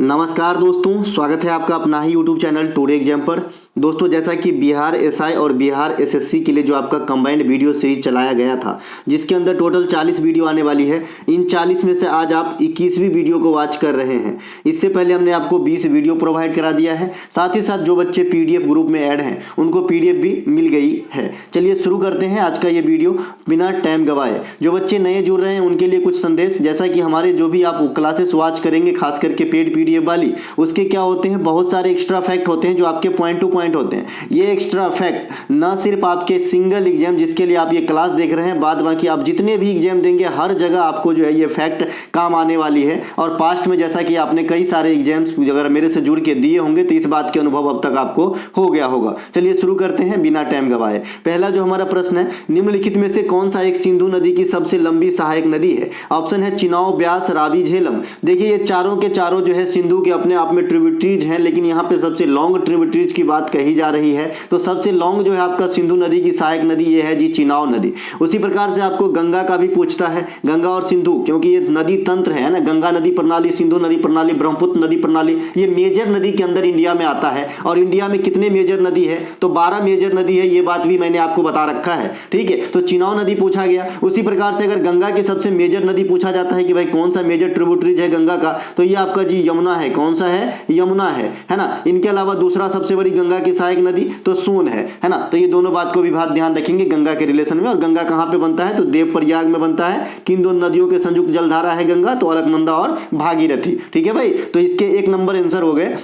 नमस्कार दोस्तों, स्वागत है आपका अपना ही यूट्यूब चैनल टुडे एग्जाम पर। दोस्तों, जैसा कि बिहार एसआई और बिहार एसएससी के लिए जो आपका कंबाइंड वीडियो सीरीज चलाया गया था, जिसके अंदर टोटल 40 वीडियो आने वाली है। इन 40 में से आज आप 21वीं वीडियो को वॉच कर रहे हैं। इससे पहले हमने आपको 20 वीडियो प्रोवाइड करा दिया है। साथ ही साथ जो बच्चे पीडीएफ ग्रुप में ऐड हैं उनको पीडीएफ भी मिल गई है। चलिए शुरू करते हैं आज का ये वीडियो बिना टाइम गवाए। जो बच्चे नए जुड़ रहे हैं उनके लिए कुछ संदेश, जैसा कि हमारे जो भी आप क्लासेस वॉच करेंगे, खास करके पेड पीडीएफ वाली, उसके क्या होते हैं, बहुत सारे एक्स्ट्रा फैक्ट होते हैं जो आपके पॉइंट टू पॉइंट होते हैं। ये एक्स्ट्रा फैक्ट ना सिर्फ आपके सिंगल एग्जाम जिसके लिए आप ये क्लास देख रहे हैं, बाद बाकी आप जितने भी एग्जाम देंगे हर जगह आपको जो है ये फैक्ट काम आने वाली है। और पास्ट में जैसा कि आपने कई सारे एग्जाम्स अगर मेरे से जुड़ के दिए होंगे तो इस बात के अनुभव अब तक आपको हो गया होगा। चलिए शुरू करते हैं बिना टाइम गवाए। पहला जो हमारा प्रश्न है, निम्नलिखित में से कौन सा एक सिंधु नदी की सबसे लंबी सहायक नदी है? ऑप्शन है चिनाव, ब्यास, रावी, झेलम। देखिए ये चारों के चारों जो है सिंधु के अपने आप में ट्रिब्यूटरीज हैं, लेकिन यहाँ पे सबसे लॉन्ग ट्रिब्यूटरीज की बात कही जा रही है। तो सबसे लॉन्ग जो है आपका सिंधु नदी की सहायक नदी ये है जी चिनाव नदी। उसी प्रकार से आपको गंगा का भी पूछता है, गंगा और सिंधु, क्योंकि ये नदी तंत्र है ना, गंगा नदी प्रणाली, सिंधु नदी प्रणाली, ब्रह्मपुत्र नदी प्रणाली, ये मेजर नदी के अंदर इंडिया में आता है। और इंडिया में कितने मेजर नदी है? तो 12 मेजर नदी है, ये बात भी मैंने आपको बता रखा है। ठीक है, तो चिनाव नदी पूछा गया। उसी प्रकार से अगर गंगा की सबसे मेजर नदी पूछा जाता है कि भाई कौन सा मेजर ट्रिब्यूटरीज है गंगा का, तो ये आपका जी यमुना है। कौन सा है? यमुना है ना। इनके अलावा दूसरा सबसे बड़ी गंगा की सहायक नदी तो सोन है ना। तो ये दोनों बात को भी बात ध्यान रखेंगे गंगा के रिलेशन में। और गंगा कहाँ पे बनता है? तो देवप्रयाग में बनता है। किन दो नदियों के संयुक्त जलधारा है गंगा? तो अलकनंदा और भागीरथी। ठीक है भाई, तो इसके 1 नंबर आंसर हो गए।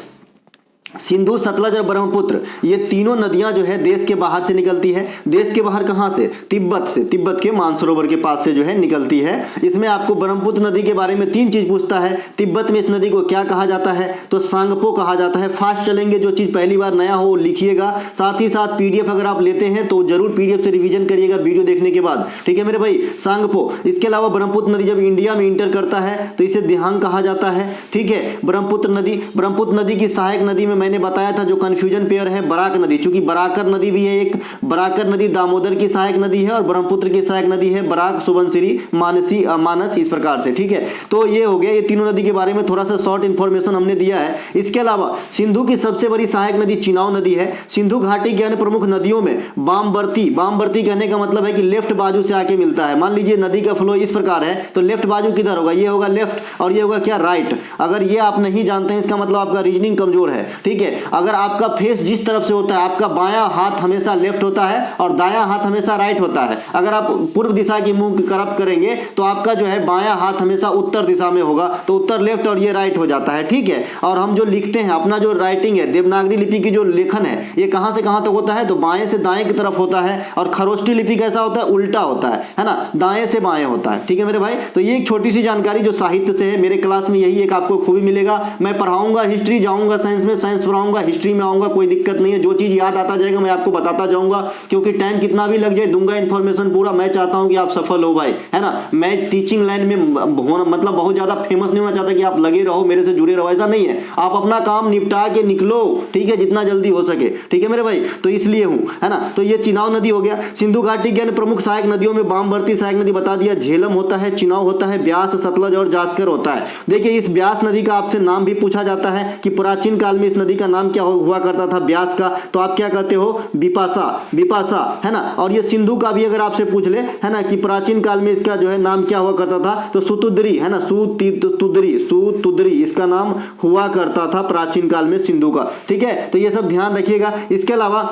सिंधु, सतलज और ब्रह्मपुत्र, ये तीनों नदियां जो है देश के बाहर से निकलती है। देश के बाहर कहां से? तिब्बत से, तिब्बत के मानसरोवर के पास से जो है निकलती है। इसमें आपको ब्रह्मपुत्र नदी के बारे में 3 चीज पूछता है। तिब्बत में इस नदी को क्या कहा जाता है? तो सांगपो कहा जाता है। फास्ट चलेंगे, जो चीज पहली बार नया हो लिखिएगा। साथ ही साथ पीडीएफ अगर आप लेते हैं तो जरूर पीडीएफ से रिवीजन करिएगा वीडियो देखने के बाद। ठीक है मेरे भाई, सांगपो। इसके अलावा ब्रह्मपुत्र नदी जब इंडिया में इंटर करता है तो इसे दिहांग कहा जाता है। ठीक है, ब्रह्मपुत्र नदी की सहायक नदी में मैंने बताया था जो कंफ्यूजन पेयर है बराक नदी, क्योंकि बराकर नदी भी है एक। बराकर नदी दामोदर की सहायक नदी है और ब्रह्मपुत्र की सहायक नदी है बराक, सुबनसिरी, मानस, इस प्रकार से। ठीक है, तो ये हो गया, ये तीनों नदी के बारे में थोड़ा सा शॉर्ट इंफॉर्मेशन हमने दिया है। इसके अलावा सिंधु की सबसे बड़ी सहायक नदी चिनाव नदी है। सिंधु घाटी के अन्य प्रमुख नदियों में बामवर्ती कहने का मतलब है कि लेफ्ट बाजू से आके मिलता है। मान लीजिए नदी का फ्लो इस प्रकार है तो लेफ्ट बाजू किधर होगा? ये होगा लेफ्ट, और ये होगा क्या? राइट। अगर ये आप नहीं जानते हैं इसका मतलब आपका रीजनिंग कमजोर है। ठीक है, अगर आपका फेस जिस तरफ से होता है, आपका बायां हाथ हमेशा लेफ्ट होता है और दायां हाथ हमेशा राइट होता है। अगर आप पूर्व दिशा की मुंह की तरफ करेंगे तो आपका जो है बायां हाथ हमेशा उत्तर दिशा में होगा, तो उत्तर लेफ्ट और ये राइट हो जाता है। ठीक है, और हम जो लिखते हैं, अपना जो राइटिंग है, देवनागरी लिपि की जो लेखन है, ये कहां से कहां तक होता है? तो बाएं से दाएं की तरफ होता है। और खरोष्टी लिपि कैसा होता है? उल्टा होता है ना, दाएं से बाएं होता है। ठीक है मेरे भाई, तो ये एक छोटी सी जानकारी जो साहित्य से है, मेरे क्लास में यही एक आपको खूबी मिलेगा। मैं पढ़ाऊंगा हिस्ट्री, जाऊंगा साइंस में, साइंस पढ़ाऊंगा, हिस्ट्री में आऊंगा, कोई दिक्कत नहीं है। जो चीज याद आता जाएगा मैं आपको बताता जाऊंगा, क्योंकि टाइम कितना भी लग जाए दूंगा इन्फॉर्मेशन पूरा। मैं चाहता हूं कि आप सफल हो भाई, है ना। मैं टीचिंग लाइन में मतलब बहुत ज्यादा फेमस नहीं होना चाहता कि आप लगे रहो, मेरे से जुड़े रहो, ऐसा नहीं है। आप अपना काम निपटा के निकलो, ठीक है, जितना जल्दी हो सके। ठीक है मेरे भाई, तो इसलिए हूं, है ना। तो ये चिनाव नदी हो गया। सिंधु घाटी के अन्य प्रमुख सहायक नदियों में बामवर्ती सहायक नदी बता दिया, झेलम होता है, चिनाव होता है, ब्यास, सतलज और जास्कर होता है। देखिए इस ब्यास नदी का आपसे नाम भी पूछा जाता है कि प्राचीन काल में इस नदी का नाम क्या हुआ करता था ब्यास का, तो आप क्या कहते हो? विपासा, है ना। और ये सिंधु का भी अगर आपसे पूछ ले, है ना, कि प्राचीन काल में इसका जो है नाम क्या हुआ करता था, तो सुतुद्री, है ना, सुतुद्री इसका नाम हुआ करता था प्राचीन काल में सिंधु का। ठीक है, तो ये सब ध्यान रखिएगा। इसके अलावा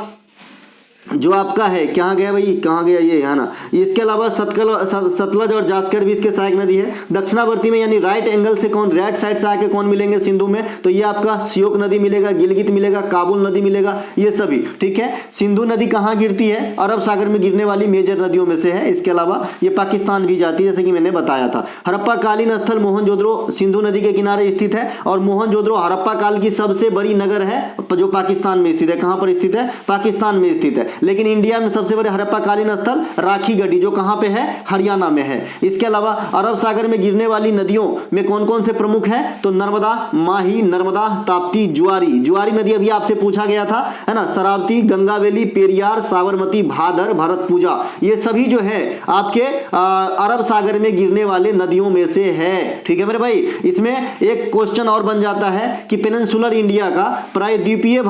जो आपका है, कहाँ गया भाई, कहाँ गया ये, है ना। इसके अलावा सतलज और जास्कर भी इसके सहायक नदी है। दक्षिणावर्ती में यानी राइट एंगल से कौन, राइट साइड से आके कौन मिलेंगे सिंधु में? तो ये आपका श्योक नदी मिलेगा, गिलगित मिलेगा, काबुल नदी मिलेगा, ये सभी। ठीक है, सिंधु नदी कहाँ गिरती है? अरब सागर में गिरने वाली मेजर नदियों में से है। इसके अलावा ये पाकिस्तान भी जाती है, जैसे कि मैंने बताया था। हड़प्पा कालीन स्थल मोहनजोदड़ो सिंधु नदी के किनारे स्थित है, और मोहनजोदड़ो हड़प्पा काल की सबसे बड़ी नगर है जो पाकिस्तान में स्थित है। कहाँ पर स्थित है? पाकिस्तान में स्थित है। लेकिन इंडिया में सबसे बड़े हड़प्पाकालीन स्थल राखी गढ़ी जो कहां पे है, हरियाणा में है। इसके अलावा अरब सागर में गिरने वाली नदियों में कौन कौन से प्रमुख हैं, तो नर्मदा, माही, नर्मदा, ताप्ती, जुआरी नदी अभी आपसे पूछा गया था, है ना, शरावती, गंगावेली, पेरियार, साबरमती, भादर, भरतपूजा, ये सभी जो है आपके अरब सागर में गिरने वाले नदियों में से है। ठीक है मेरे भाई। इसमें एक क्वेश्चन और बन जाता है कि पेनिनसुलर इंडिया का, प्रायद्वीपीय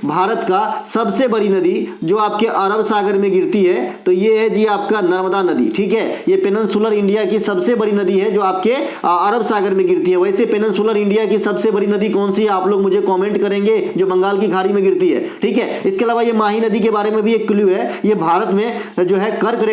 भारत का सबसे बड़ी नदी जो आपके अरब सागर में गिरती है, तो ये है जी आपका नर्मदा नदी। ठीक है, ये पेनिनसुलर इंडिया की सबसे बड़ी नदी है जो आपके अरब सागर में गिरती है। वैसे पेनिनसुलर इंडिया की सबसे बड़ी नदी कौन सी है, आप लोग मुझे कमेंट करेंगे, जो बंगाल की खाड़ी में गिरती है। ठीक है, इसके अलावा ये माही नदी के बारे में भी एक क्लू है, ये भारत में जो है कर्क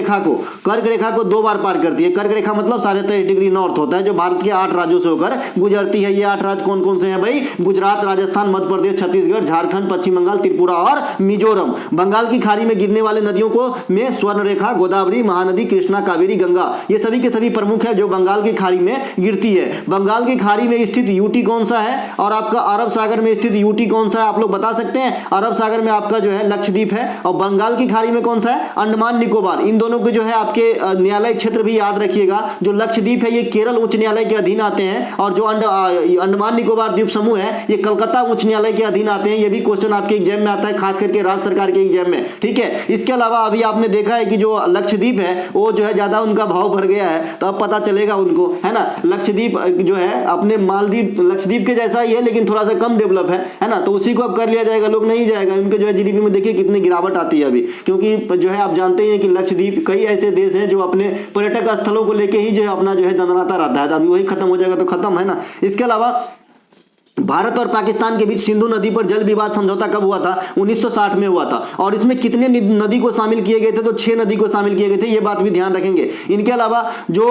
रेखा को 2 बार पार करती है। कर्क रेखा मतलब 23.5 डिग्री नॉर्थ होता है, जो भारत के 8 राज्यों से होकर गुजरती है। ये 8 राज्य कौन कौन से हैं भाई, गुजरात, राजस्थान, मध्य प्रदेश, छत्तीसगढ़, झारखंड, पश्चिम बंगाल, त्रिपुरा और मिजोरम। बंगाल की खाड़ी में गिरने वाले नदियों को में स्वर्ण रेखा, गोदावरी, महानदी, कृष्णा, कावेरी, गंगा, ये सभी के सभी प्रमुख है जो बंगाल की खाड़ी में गिरती है। बंगाल की खाड़ी में स्थित यूटी कौन सा है और आपका अरब सागर में स्थित यूटी कौन सा है, आप लोग बता सकते हैं। अरब सागर में आपका जो है लक्षद्वीप है और बंगाल की खाड़ी में कौन सा है, अंडमान निकोबार। इन दोनों के जो है आपके न्यायालय क्षेत्र भी याद रखिएगा। जो लक्षद्वीप है ये केरल उच्च न्यायालय के अधीन आते हैं और जो अंडमान निकोबार द्वीप समूह है ये कलकत्ता उच्च न्यायालय के अधीन आते हैं। ये भी क्वेश्चन आपके एग्जाम में आता है, खास करके राज्य सरकार के एग्जाम में। ठीक है, इसके अलावा अभी आपने देखा है कि जो लक्षद्वीप है वो जो है ज्यादा उनका भाव बढ़ गया है, तो अब पता चलेगा उनको, है ना। लक्षद्वीप जो है अपने मालदीव लक्षद्वीप के जैसा ही है लेकिन थोड़ा सा कम डेवलप है ना, तो उसी को अब कर लिया जाएगा, लोग नहीं जाएगा। उनके जो है जीडीपी में देखिए कितनी गिरावट आती है अभी, क्योंकि जो है आप जानते हैं कि लक्षद्वीप कई ऐसे देश हैं जो अपने पर्यटक स्थलों को लेके ही जो है अपना जो है दंदनाता रहता है, तो अभी वही खत्म हो जाएगा तो खत्म, है ना। इसके अलावा भारत और पाकिस्तान के बीच सिंधु नदी पर जल विवाद समझौता कब हुआ था, 1960 में हुआ था। और इसमें कितने नदी को शामिल किए गए थे, तो 6 नदी को शामिल किए गए थे, ये बात भी ध्यान रखेंगे। इनके अलावा जो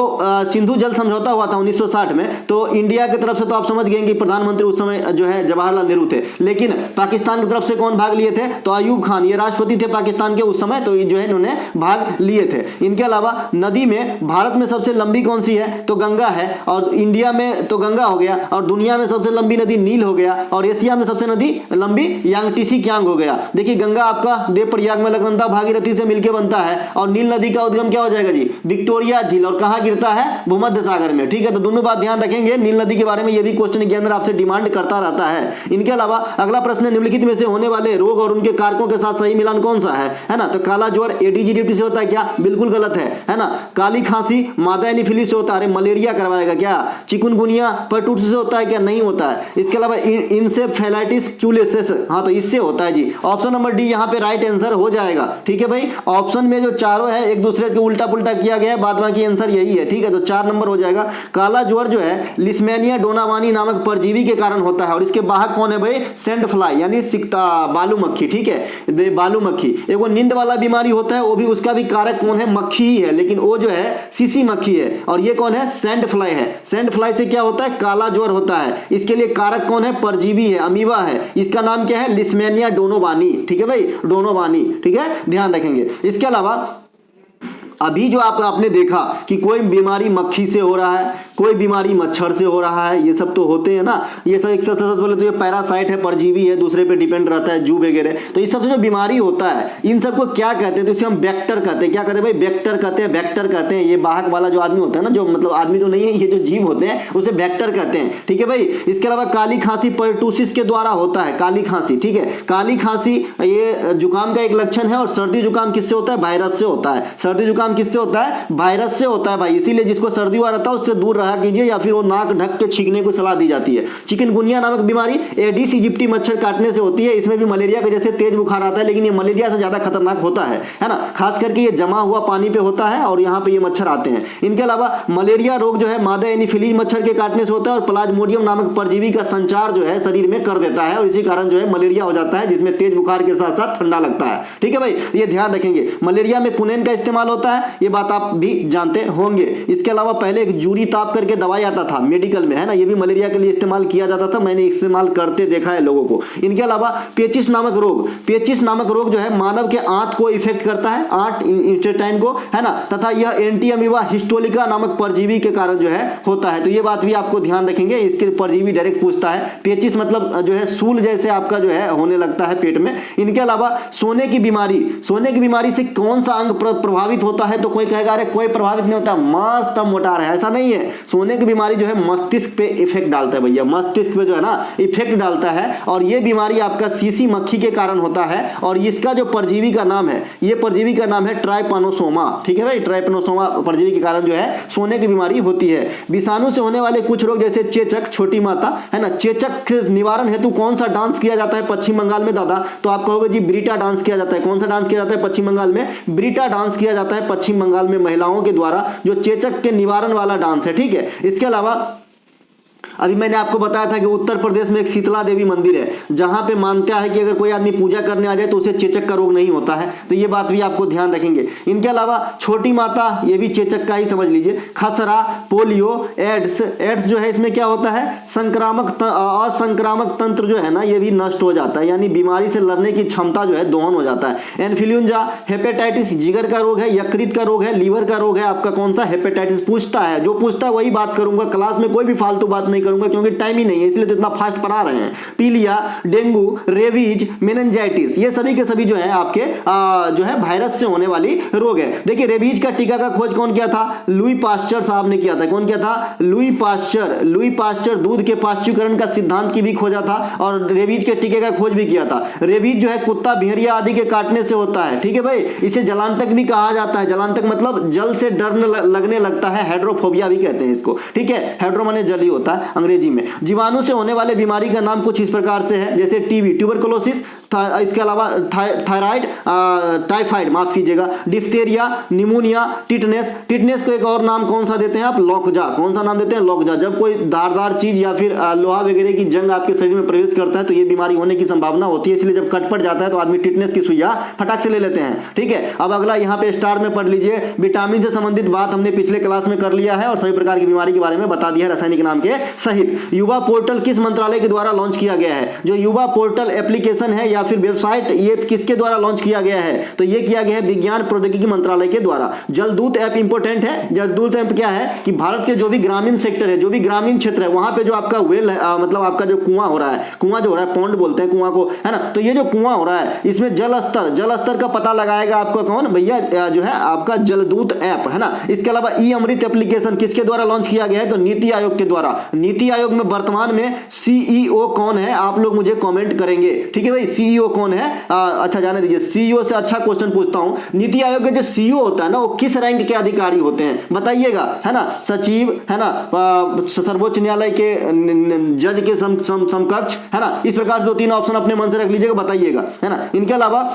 सिंधु जल समझौता हुआ था 1960 में, तो इंडिया की तरफ से तो आप समझ गए कि प्रधानमंत्री उस समय जो है जवाहरलाल नेहरू थे, लेकिन पाकिस्तान की तरफ से कौन भाग लिए थे, तो अयूब खान, ये राष्ट्रपति थे पाकिस्तान के उस समय, तो जो है इन्होंने भाग लिए थे। इनके अलावा नदी में भारत में सबसे लंबी कौन सी है, तो गंगा है, और इंडिया में तो गंगा हो गया, और दुनिया में सबसे लंबी नदी नील हो गया, और एशिया में सबसे नदी लंबी यांगटीसी क्यांग हो गया। देखिए गंगा आपका देवप्रयाग में अलकनंदा भागीरथी से मिलकर बनता है, और नील नदी का उद्गम क्या हो जाएगा जी, विक्टोरिया झील, और कहां गिरता है, भूमध्य सागर में। ठीक है, तो दोनों बात ध्यान रखेंगे। नील नदी के बारे में यह भी क्वेश्चन एग्जाम में आपसे डिमांड करता रहता है। इनके अलावा अगला प्रश्न, निम्नलिखित में से होने वाले रोग और उनके कारकों के साथ सही मिलान कौन सा है ना, तो काला ज्वर एडीजी ड्यूटी से होता है क्या, बिल्कुल गलत है ना। काली खांसी मादा एनीफिलीज से होता है, मलेरिया करवाएगा क्या। चिकुनगुनिया परटूसिस से होता है क्या, नहीं होता है। इसके अलावा इंसेफेलाइटिस क्यूलेसिस, हाँ तो इससे होता है जी। ऑप्शन नंबर डी यहाँ पे राइट आंसर हो जाएगा। ठीक है भाई, ऑप्शन में जो चारों है एक दूसरे के उल्टा पुल्टा किया गया है, बाद बाकी आंसर यही है। ठीक है, तो 4 नंबर हो जाएगा। काला ज्वर जो है लिस्मेनिया डोनावानी नामक परजीवी के कारण होता है, और इसके वाहक कौन है भाई, सैंड फ्लाई यानी बालू मक्खी। ठीक है, बालू मक्खी एगो नींद वाला बीमारी होता है, वो भी उसका भी कारक कौन है, मक्खी ही है, लेकिन वो जो है सीसी मक्खी है, और ये कौन है, सैंड फ्लाई है। सैंड फ्लाई से क्या होता है, काला ज्वर होता है। इसके लिए कारक कौन है, परजीवी है, अमीबा है। इसका नाम क्या है, लिस्मेनिया डोनोवानी। ठीक है भाई, डोनोवानी। ठीक है, ध्यान रखेंगे। इसके अलावा अभी जो आपने देखा कि कोई बीमारी मक्खी से हो रहा है, कोई बीमारी मच्छर से हो रहा है, ये सब तो होते हैं ना। ये सब एक सबसे बोले तो ये पैरासाइट है, परजीवी है, दूसरे पे डिपेंड रहता है, जू वगैरह। तो इस सबसे जो बीमारी होता है इन सबको क्या कहते हैं, तो इसे हम वेक्टर कहते हैं। क्या कहते हैं भाई, वेक्टर कहते हैं, वेक्टर कहते हैं। ये वाहक वाला जो आदमी होता है ना, जो मतलब आदमी तो नहीं है, ये जो जीव होते हैं उसे वेक्टर कहते हैं। ठीक है भाई, इसके अलावा काली खांसी परटूसिस के द्वारा होता है, काली खांसी। ठीक है, काली खांसी ये जुकाम का एक लक्षण है, और सर्दी जुकाम किससे होता है, वायरस से होता है। सर्दी जुकाम किससे होता है, वायरस से होता है भाई। इसीलिए जिसको सर्दी हुआ रहता है उससे दूर रहा कीजिए, या फिर वो नाक ढक के छींकने को सलाह दी जाती है। चिकनगुनिया नामक बीमारी एडिस इजिप्टी मच्छर काटने से होती है। इसमें भी मलेरिया के जैसे तेज बुखार आता है, लेकिन ये मलेरिया से ज्यादा खतरनाक होता है ना। खास करके ये जमा हुआ पानी पे होता है, और यहाँ पे ये मच्छर आते हैं। इनके अलावा मलेरिया रोग जो है मादा एनीफिलीज मच्छर के काटने से होता है, और प्लाज्मोडियम नामक परजीवी का संचार जो है शरीर में कर देता है, और इसी कारण जो है मलेरिया हो जाता है, जिसमें तेज बुखार के साथ साथ ठंडा लगता है। ठीक है भाई, ये ध्यान रखेंगे। मलेरिया में कुनेन का इस्तेमाल होता है, ये बात आप भी जानते होंगे। इसके अलावा पहले एक जूरी ताप करके दवाई आता था मेडिकल में, है ना, ये भी मलेरिया के लिए इस्तेमाल किया जाता था, मैंने इस्तेमाल करते देखा है लोगों को। इनके अलावा पेचिस नामक रोग जो है मानव के आंत को इफेक्ट करता है, आंत इंटेस्टाइन को, है ना, तथा यह एंटी अमीबा हिस्टोलिका नामक परजीवी के कारण जो है होता है। तो ये बात भी आपको ध्यान रखेंगे, इसके परजीवी डायरेक्ट पूछता है। पेचिस मतलब जो है सूल जैसे आपका जो है होने लगता है पेट में। इनके अलावा सोने की बीमारी से कौन सा अंग प्रभावित होता है? तो कोई कहेगा अरे कोई प्रभावित नहीं होता, मस्त मोटा रहे, ऐसा नहीं है। सोने की बीमारी जो है मस्तिष्क पे इफेक्ट डालता है भैया, मस्तिष्क पे जो है ना इफेक्ट डालता है, और ये बीमारी आपका सीसी मक्खी के कारण होता है। और इसका जो परजीवी का नाम है, ये परजीवी का नाम है ट्राइपैनोसोमा, ठीक है भाई, ट्राइपैनोसोमा परजीवी के कारण जो है सोने की बीमारी होती है। विषाणु से होने वाले कुछ रोग जैसे चेचक, छोटी माता, है ना, चेचक के निवारण हेतु कौन सा डांस किया जाता है पश्चिम बंगाल में? दादा तो आप कहोगे जी ब्रीटा डांस किया जाता है। कौन सा डांस किया जाता है पश्चिम बंगाल में? ब्रीटा डांस किया जाता है पश्चिम बंगाल में महिलाओं के द्वारा, जो चेचक के निवारण वाला डांस है, ठीक है। इसके अलावा अभी मैंने आपको बताया था कि उत्तर प्रदेश में एक शीतला देवी मंदिर है, जहां पे मानता है कि अगर कोई आदमी पूजा करने आ जाए तो उसे चेचक का रोग नहीं होता है। तो ये बात भी आपको ध्यान रखेंगे। इनके अलावा छोटी माता, ये भी चेचक का ही समझ लीजिए। खसरा, पोलियो, एड्स जो है इसमें क्या होता है? असंक्रामक तंत्र जो है ना ये भी नष्ट हो जाता है, यानी बीमारी से लड़ने की क्षमता जो है दोहन हो जाता है। इन्फ्लुएंजा, हेपेटाइटिस जिगर का रोग है, यकृत का रोग है, लीवर का रोग है आपका कौन सा? हेपेटाइटिस। पूछता है, जो पूछता है वही बात करूंगा, क्लास में कोई भी फालतू बात नहीं करूंगा क्योंकि टाइम ही नहीं है, इसलिए तो इतना फास्ट पढ़ा रहे हैं। पीलिया, डेंगू, रेबीज, मेनिंजाइटिस, ये सभी के सभी जो है आपके जो है वायरस से होने वाली रोग है। देखिए रेबीज का टीका का खोज कौन किया था? लुई पास्चर साहब ने किया था। कौन किया था? लुई पास्चर दूध के पाश्चुकरण का सिद्धांत की भी खोजा था और रेबीज के टीके का खोज भी किया था। रेबीज जो है कुत्ता, भेड़िया आदि के काटने से होता है, ठीक है भाई। इसे जलांतक भी कहा जाता है। जलांतक मतलब जल से डरने लगने लगता है, हाइड्रोफोबिया भी कहते हैं इसको, ठीक है। हाइड्रो माने जल ही होता है अंग्रेजी में। जीवाणु से होने वाले बीमारी का नाम कुछ इस प्रकार से है, जैसे टीबी, ट्यूबरकुलोसिस, इसके अलावा थायराइड, टाइफाइड, माफ कीजिएगा, डिफ्थेरिया, निमोनिया, टिटनेस को एक और नाम कौन सा देते हैं आप? लौकजा। कौन सा नाम देते हैं? लौकजा। जब कोई धारदार चीज या फिर लोहा वगैरह की जंग आपके शरीर में प्रवेश करता है तो ये बीमारी होने की संभावना होती है, इसलिए जब कट पड़ जाता है तो आदमी टिटनेस की सुइया फटाक से ले लेते हैं, ठीक है। अब अगला यहाँ पे स्टार में पढ़ लीजिए, विटामिन से संबंधित बात हमने पिछले क्लास में कर लिया है और सभी प्रकार की बीमारी के बारे में बता दिया है रासायनिक नाम के सहित। युवा पोर्टल किस मंत्रालय के द्वारा लॉन्च किया गया है? जो युवा पोर्टल एप्लीकेशन है या फिर वेबसाइट, ये किसके द्वारा लॉन्च किया गया है? तो ये किया गया है विज्ञान प्रौद्योगिकी मंत्रालय के द्वारा। जलदूत ऐप इंपोर्टेंट है। जलदूत ऐप क्या है कि भारत के जो भी ग्रामीण सेक्टर है, जो भी ग्रामीण क्षेत्र है, वहां पे जो आपका वेल मतलब आपका जो कुआं हो रहा है, कुआं जो हो रहा है, पॉन्ड बोलते हैं कुआं को, है ना, तो ये जो कुआं हो रहा है इसमें जल स्तर का पता लगाएगा आपका कौन? भैया जो है आपका जलदूत ऐप, है ना। इसके अलावा ई अमृत एप्लीकेशन किसके द्वारा लॉन्च किया गया है? तो नीति आयोग के द्वारा। नीति आयोग में वर्तमान में सीईओ कौन है? आप लोग मुझे कमेंट करेंगे, ठीक है भाई। सीईओ कौन है? अच्छा जाने दीजिए। सीईओ से अच्छा क्वेश्चन पूछता हूं, नीति आयोग के जो सीईओ होता है ना वो किस रैंक के अधिकारी होते हैं? बताइएगा, है ना। सचिव, है ना, सर्वोच्च न्यायालय के जज के समकक्ष, है ना। इस प्रकार से 2-3 ऑप्शन अपने मन से रख लीजिएगा, बताइएगा, है ना। इनके अलावा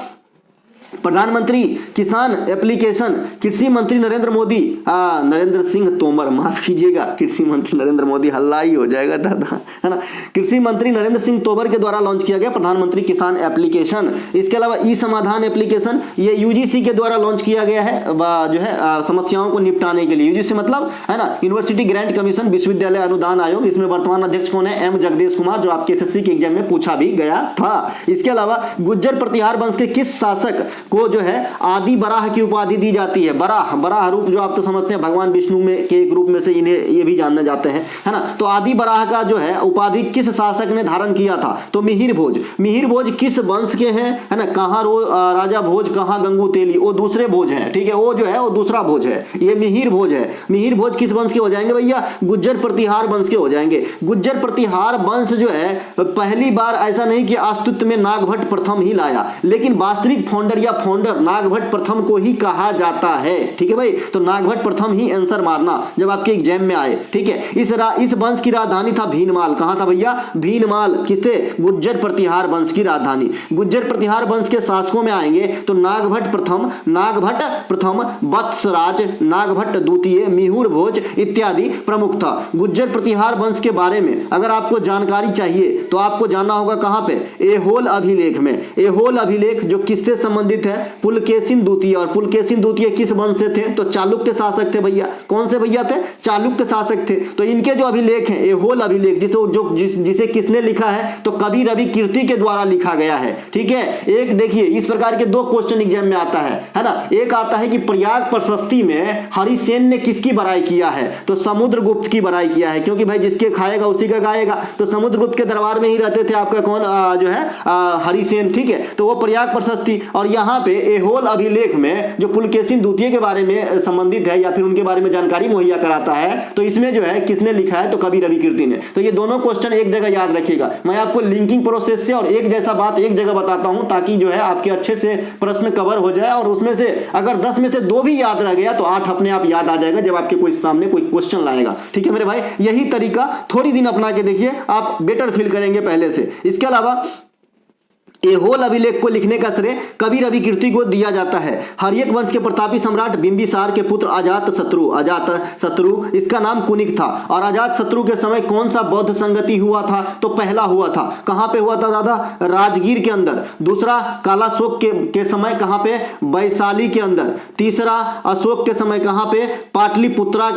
प्रधानमंत्री किसान एप्लीकेशन कृषि मंत्री नरेंद्र मोदी, नरेंद्र सिंह तोमर, माफ कीजिएगा, कृषि मंत्री नरेंद्र मोदी, हल्ला ही हो जाएगा दादा, है ना। कृषि मंत्री नरेंद्र सिंह तोमर के द्वारा लॉन्च किया गया प्रधानमंत्री किसान एप्लीकेशन। इसके अलावा ई समाधान एप्लीकेशन, ये यूजीसी के द्वारा लॉन्च किया गया है जो है समस्याओं को निपटाने के लिए। यूजीसी मतलब है ना यूनिवर्सिटी ग्रांट कमीशन, विश्वविद्यालय अनुदान आयोग। इसमें वर्तमान अध्यक्ष कौन है? एम जगदेश कुमार, जो आपके एसएससी के एग्जाम में पूछा भी गया था। इसके अलावा गुज्जर प्रतिहार वंश के किस शासक को जो है आदि बराह की उपाधि दी जाती है? बराह रूप जो आप तो समझते हैं भगवान विष्णु में के एक रूप में से इन्हें ये भी जाने जाते हैं, है ना। तो आदि बराह का जो है उपाधि किस शासक ने धारण किया था? तो मिहिर भोज किस वंश के हैं? है ना। कहां राजा भोज, कहां गंगू तेली, वो दूसरे भोज हैं, ठीक है। वो जो है वो दूसरा भोज है, ये मिहिर भोज है। मिहिर भोज किस वंश के हो जाएंगे भैया? गुज्जर प्रतिहार वंश के हो जाएंगे। गुज्जर प्रतिहार वंश जो है पहली बार ऐसा नहीं कि अस्तित्व में नागभट्ट प्रथम ही लाया, लेकिन वास्तविक फाउंडर या फाउंडर नागभट्ट प्रथम को ही कहा जाता है, ठीक है भाई। तो नागभट्ट प्रथम ही आंसर मारना जब आपके एग्जाम में आए, ठीक है। इस वंश की राजधानी था भीनमाल। कहां था भैया? भीनमाल। किससे? गुज्जर प्रतिहार वंश की राजधानी। गुज्जर प्रतिहार वंश के शासकों में आएंगे तो नागभट्ट प्रथम, वत्सराज, नागभट्ट द्वितीय, मिहुर भोज इत्यादि प्रमुख था। गुज्जर प्रतिहार वंश के बारे में अगर आपको जानकारी चाहिए तो आपको जानना होगा कहां पे? एहोल अभिलेख में। एहोल अभिलेख जो किससे संबंधित संबंधित है पुलकेशिन द्वितीय। और पुलकेशिन द्वितीय किस वंश से थे? तो चालुक्य शासक थे भैया। कौन से भैया थे? चालुक्य शासक थे। तो इनके जो अभिलेख हैं, एहोल अभिलेख, जिसे किसने लिखा है? तो कवि रवि कीर्ति के द्वारा लिखा गया है। ठीक है, एक देखिए इस प्रकार के दो क्वेश्चन एग्जाम में आता है ना। एक आता है कि प्रयाग प्रशस्ति में हरिसेन ने किसकी बड़ाई किया है? तो समुद्रगुप्त की बड़ाई किया है, क्योंकि भाई जिसके खाएगा उसी का गाएगा। तो समुद्रगुप्त के दरबार में ही रहते थे आपका कौन जो है हरिसेन। ठीक है, तो वो प्रयाग प्रशस्ति। और यहाँ पे एहोल अभिलेख में जो पुलकेशिन द्वितीय के बारे में संबंधित है या फिर उनके बारे में जानकारी मुहैया कराता है, तो इसमें जो है किसने लिखा है? तो कवि रवि कीर्ति ने। तो ये दोनों क्वेश्चन एक जगह याद रखिएगा। मैं आपको लिंकिंग प्रोसेस से और एक जैसा बात एक जगह बताता हूं, ताकि जो है आपके अच्छे से प्रश्न कवर हो जाए। और उसमें से अगर 10 में से 2 भी याद रह गया तो 8 अपने आप याद आ जाएगा जब आपके कोई सामने कोई क्वेश्चन लाएगा। ठीक है मेरे भाई, यही तरीका थोड़ी दिन अपना के देखिए, आप बेटर फील करेंगे पहले से। इसके अलावा एहोल अभिलेख को लिखने का श्रेय कवि रवि कीर्ति को दिया जाता है। हर्यक वंश के प्रतापी सम्राट बिंबिसार के पुत्र अजातशत्रु इसका नाम कुनिक था। और अजातशत्रु के समय कौन सा बौद्ध संगति हुआ था? तो पहला हुआ था, कहां पे हुआ था दादा? राजगीर के अंदर। दूसरा कालाशोक के समय कहां पे? वैशाली के अंदर। तीसरा अशोक के समय कहां पे? पाटलिपुत्रा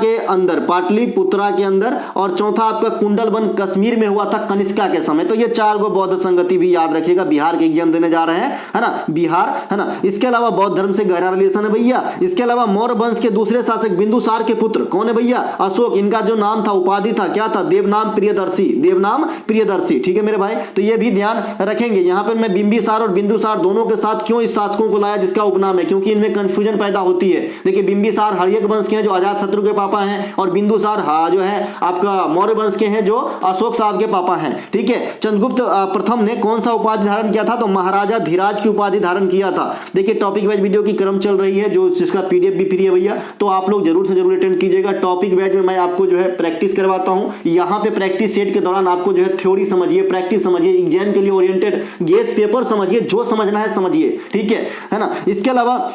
के अंदर। और चौथा आपका कुंडलवन कश्मीर में हुआ था कनिष्का के समय। तो ये 4 गो बौद्ध संगति भी याद रखिएगा। बिहार के एग्जाम देने जा रहे हैं, है ना, बिहार, है ना। इसके अलावा बौद्ध धर्म से गहरा रिलेशन है भैया। इसके अलावा मौर्य वंश के दूसरे शासक बिंदुसार के पुत्र कौन है भैया? अशोक। इनका जो नाम था, उपाधि था, क्या था? देवनाम प्रियदर्शी। ठीक है मेरे भाई, तो ये भी ध्यान रखेंगे। यहां पर मैं बिंबिसार और बिंदुसार दोनों के साथ क्यों इस शासकों को लाया जिसका उपनाम है? क्योंकि इनमें कंफ्यूजन पैदा होती है। देखिए बिंबिसार हर्यक वंश के हैं जो अजातशत्रु के पापा हैं, और बिंदुसार जो है आपका मौर्य वंश के हैं जो अशोक साहब के पापा हैं। ठीक है, चंद्रगुप्त प्रथम ने कौन सा उपाधि धारण किया था? तो महाराजा धीराज की उपाधि धारण किया था। देखिए टॉपिक वाइज वीडियो की क्रम चल रही है, जो जिसका पीडीएफ भी फ्री है भैया, तो आप लोग जरूर से जरूर अटेंड कीजिएगा। टॉपिक वाइज में मैं आपको जो है प्रैक्टिस करवाता हूं। यहाँ पे प्रैक्टिस सेट के दौरान आपको जो है थ्योरी समझिए, प्रैक्टिस समझिए, एग्जाम के लिए ओरिएंटेड गेस पेपर समझिए, जो समझना है समझिए। ठीक है ना। इसके अलावा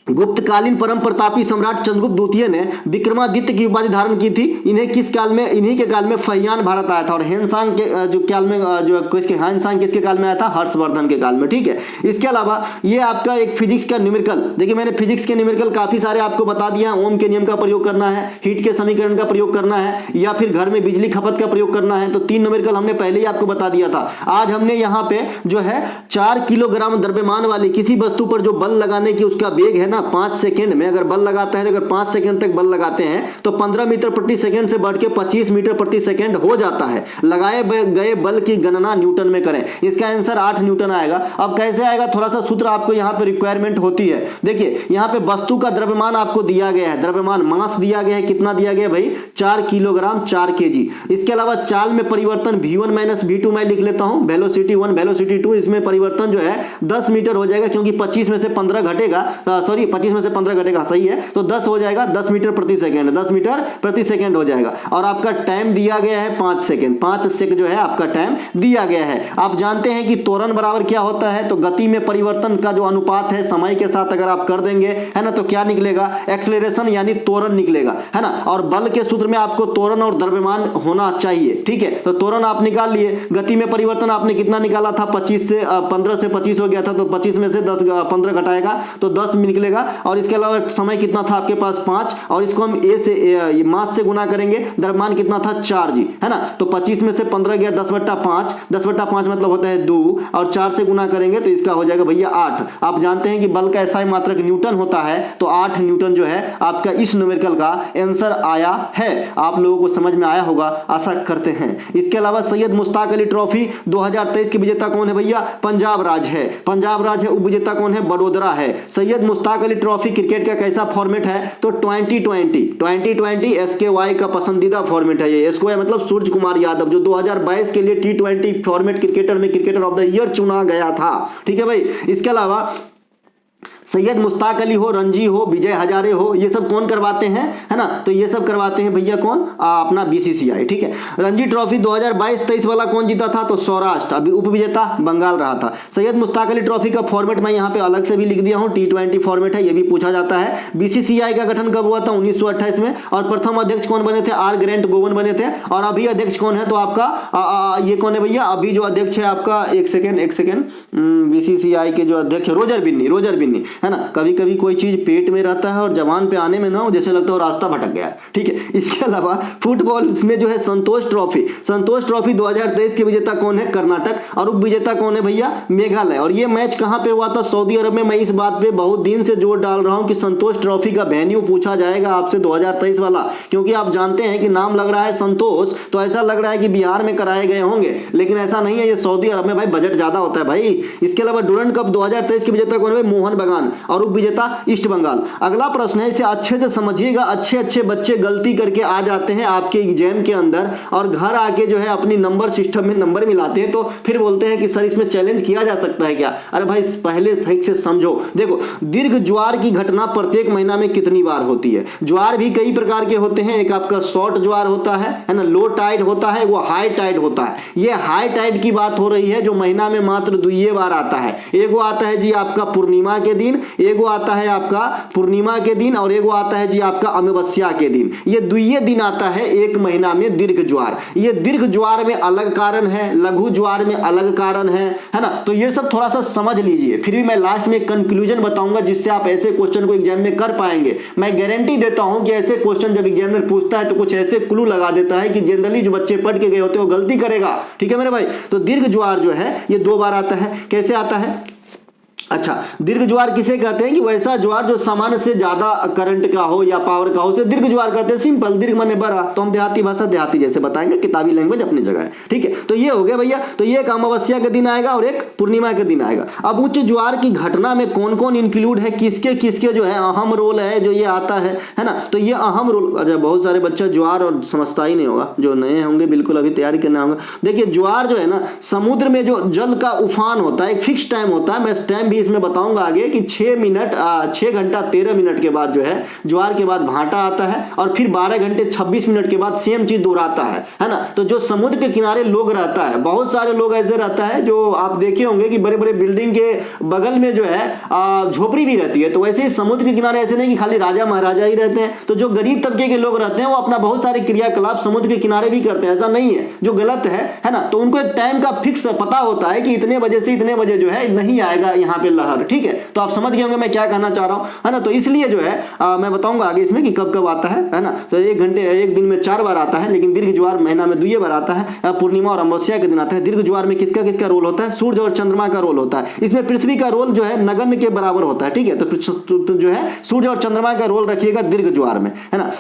गुप्तकालीन परम प्रतापी सम्राट चंद्रगुप्त द्वितीय ने विक्रमादित्य की उपाधि धारण की थी। इन्हीं के काल में फहियान भारत आया था। और हेनसांग के किसके काल में आया था? हर्षवर्धन के काल में। ठीक है, इसके अलावा ये आपका एक फिजिक्स का न्यूमेरिकल, देखिए मैंने फिजिक्स के न्यूमेरिकल काफी सारे आपको बता दिया है। ओम के नियम का प्रयोग करना है, हीट के समीकरण का प्रयोग करना है, या फिर घर में बिजली खपत का प्रयोग करना है। तो 3 न्यूमेरिकल हमने पहले ही आपको बता दिया था। आज हमने यहाँ पे जो है 4 किलोग्राम द्रव्यमान वाली किसी वस्तु पर जो बल लगाने की उसका वेग है ना 5 सेकंड में, अगर बल लगाते हैं, अगर 5 सेकंड तक बल लगाते हैं तो 15 मीटर प्रति सेकंड से बढ़ के 25 मीटर प्रति सेकंड हो जाता है। लगाए गए बल की गणना न्यूटन में करें। इसका आंसर 8 न्यूटन आएगा। अब कैसे आएगा? थोड़ा सा सूत्र आपको यहाँ पे रिक्वायरमेंट होती है। देखिए यहाँ पे वस्तु का द्रव्यमान आपको दिया गया है, द्रव्यमान मास दिया गया है, कितना दिया गया भाई? 4 किलोग्राम 4 केजी। इसके अलावा चाल में परिवर्तन v1 माइनस v2 मैं लिख लेता हूं, वेलोसिटी 1 वेलोसिटी 2, इसमें परिवर्तन जो है 10 मीटर हो जाएगा, क्योंकि 25 में से 15 घटेगा, 25 में से 15 घटेगा, सही है, तो 10 हो जाएगा, 10 मीटर प्रति सेकंड, 10 मीटर प्रति सेकंड हो जाएगा। और आपका टाइम दिया गया है 5 सेकंड, 5 सेकंड जो है आपका टाइम दिया गया है। आप जानते हैं कि त्वरण बराबर क्या होता है? तो गति में परिवर्तन का जो अनुपात है समय के साथ अगर आप कर देंगे, है ना, तो क्या निकलेगा? एक्सेलरेशन यानी त्वरण निकलेगा, है ना। और बल के सूत्र में आपको त्वरण और द्रव्यमान होना चाहिए। ठीक है, तो त्वरण आप निकाल लिए। गति में परिवर्तन आपने कितना निकाला था? 15 से 25 हो गया था, तो 25 में से 15 घटाएगा तो 10 निकलेगा। और इसके अलावा समय कितना था आपके पास? 5, और इसको हम ए से मास से गुना करेंगे, द्रव्यमान कितना था? 4 जी, है ना। तो 25 में से 15 गया 10/5, 10/5 मतलब होता है 2, और 4 से गुना करेंगे तो इसका हो जाएगा भैया 8। आप जानते हैं कि बल का एसआई मात्रक न्यूटन होता है, तो 8 न्यूटन जो है आपका इस न्यूमेरिकल का आंसर आया है। आप लोगों को समझ में आया होगा, आशा करते हैं। इसके अलावा सैयद मुश्ताक अली ट्रॉफी 2023 के विजेता कौन है भैया? पंजाब राज है, पंजाब राज है। उपविजेता कौन है? बड़ोदरा है। सैयद मुश्ताक अली ट्रॉफी क्रिकेट का कैसा फॉर्मेट है? तो 2020 एसकेवाई का पसंदीदा फॉर्मेट है। ये एसकेवाई मतलब सूर्य कुमार यादव, जो 2022 के लिए T20 फॉर्मेट क्रिकेटर में क्रिकेटर ऑफ द ईयर चुना गया था। ठीक है भाई। इसके अलावा सैयद मुश्ताक अली हो, रणजी हो, विजय हजारे हो, ये सब कौन करवाते हैं, है ना। तो ये सब करवाते हैं भैया कौन, अपना बीसीसीआई, ठीक है। रणजी ट्रॉफी 2022-23 वाला कौन जीता था, तो सौराष्ट्र, अभी उप विजेता बंगाल रहा था। सैयद मुश्ताक अली ट्रॉफी का फॉर्मेट मैं यहाँ पे अलग से भी लिख दिया हूँ, T20 फॉर्मेट है, ये भी पूछा जाता है। बीसीसीआई का गठन कब हुआ था, 1928 में, और प्रथम अध्यक्ष कौन बने थे, आर ग्रेंट गोवन बने थे। और अभी अध्यक्ष कौन है, तो आपका ये कौन है भैया, अभी जो अध्यक्ष है आपका, एक सेकेंड, बीसीसीआई के जो अध्यक्ष रोजर बिन्नी, है ना। कभी कभी कोई चीज पेट में रहता है और जबान पे आने में ना हो, जैसे लगता है रास्ता भटक गया है, ठीक है। इसके अलावा फुटबॉल में जो है संतोष ट्रॉफी 2023 के विजेता कौन है, कर्नाटक, और उप विजेता कौन है भैया, मेघालय। और ये मैच कहां पे हुआ था, सऊदी अरब में। मैं इस बात पे बहुत दिन से जोर डाल रहा हूं कि संतोष ट्रॉफी का वेन्यू पूछा जाएगा आपसे 2023 वाला, क्योंकि आप जानते हैं कि नाम लग रहा है संतोष, तो ऐसा लग रहा है कि बिहार में कराए गए होंगे, लेकिन ऐसा नहीं है, ये सऊदी अरब में भाई बजट ज्यादा होता है भाई। इसके अलावा डुरंड कप 2023 के विजेता कौन है, मोहन बगान, और उप विजेता ईस्ट बंगाल। अगला प्रश्न है, इसे अच्छे से समझिएगा। अच्छे बच्चे गलती करके आ जाते हैं आपके एग्जाम के अंदर और घर आके जो है अपनी नंबर सिस्टम में नंबर मिलाते हैं, तो फिर बोलते हैं कि सर इसमें चैलेंज किया जा सकता है क्या। अरे भाई पहले सही से समझो। देखो, दीर्घ ज्वार की घटना प्रत्येक महीना में कितनी बार होती है। ज्वार भी कई प्रकार के होते हैं, एक आपका शॉर्ट ज्वार होता है ना, लो टाइड होता है, वो हाई टाइड होता है। ये हाई टाइड की बात हो रही है जो महीना में मात्र 2 बार आता है। एगो आता है जी आपका पूर्णिमा के दिन, एगो आता है आपका पूर्णिमा के दिन, और एगो आता है जी आपका अमावस्या के दिन। ये 2 दिन आता है एक महीना में दीर्घ ज्वार। ये दीर्घ ज्वार में अलग कारण है, लघु ज्वार में अलग कारण है ना। तो ये सब थोड़ा सा समझ लीजिए, फिर भी मैं लास्ट में कंक्लूजन बताऊंगा जिससे आप ऐसे क्वेश्चन को एग्जाम में कर पाएंगे। मैं गारंटी देता हूं कि ऐसे क्वेश्चन जब एग्जामिनर पूछता है तो कुछ ऐसे क्लू लगा देता है कि जनरली जो बच्चे पढ़ के गए होते हैं वो गलती करेगा, ठीक है मेरे भाई। तो दीर्घ ज्वार जो है ये 2 बार आता है। कैसे आता है, अच्छा, दीर्घ ज्वार किसे कहते हैं कि वैसा ज्वार जो सामान्य से ज्यादा करंट का हो या पावर का हो, उसे दीर्घ ज्वार कहते हैं। सिंपल, दीर्घ माने बड़ा, तो हम देहाती भाषा देहाती जैसे बताएंगे, किताबी लैंग्वेज अपनी जगह है, ठीक है। तो ये हो गया भैया। तो ये एक अमावस्या के दिन आएगा और एक पूर्णिमा के दिन आएगा। अब उच्च ज्वार की घटना में कौन कौन इंक्लूड है, किसके किसके जो है अहम रोल है जो ये आता है ना। तो ये अहम रोल, अच्छा बहुत सारे बच्चा ज्वार और समझता ही नहीं होगा, जो नए होंगे बिल्कुल अभी तैयारी करना होगा। देखिए ज्वार जो है ना, समुद्र में जो जल का उफान होता है, एक फिक्स टाइम होता है, मैं टाइम भी इसमें बताऊंगा आगे कि 6 घंटा 13 मिनट के बाद जो है ज्वार के बाद भाटा आता है, और फिर 12 घंटे 26 मिनट के बाद सेम चीज दोहराता है ना। तो जो समुद्र के किनारे लोग रहता है, बहुत सारे लोग ऐसे रहता है जो आप देखे होंगे कि बड़े बड़े बिल्डिंग के बगल में जो है झोपड़ी भी रहती है। तो वैसे ही समुद्र के किनारे ऐसे नहीं कि खाली राजा महाराजा ही रहते हैं। तो जो गरीब तबके के लोग रहते हैं वो अपना बहुत सारे क्रियाकलाप समुद्र के किनारे भी करते हैं, ऐसा नहीं है, जो गलत है ना। तो उनको एक टाइम का फिक्स पता होता है कि इतने बजे से इतने बजे जो है नहीं आएगा यहाँ पे लहर, ठीक है। तो आप समझ गए होंगे मैं क्या कहना चाह रहा हूं, है ना। तो इसलिए जो है मैं बताऊंगा आगे इसमें कि कब कब आता है ना। तो एक दिन में 4 बार आता है, लेकिन दीर्घ ज्वार महीना में 2 बार आता है, पूर्णिमा और अमावस्या के दिन आता है। दीर्घ ज्वार में किसका किसका रोल होता है, सूर्य और चंद्रमा का रोल होता है। इसमें पृथ्वी का रोल जो है नगण्य के बराबर होता है, ठीक है। तो जो है सूर्य और चंद्रमा का रोल रखिएगा दीर्घ ज्वार में, है ना।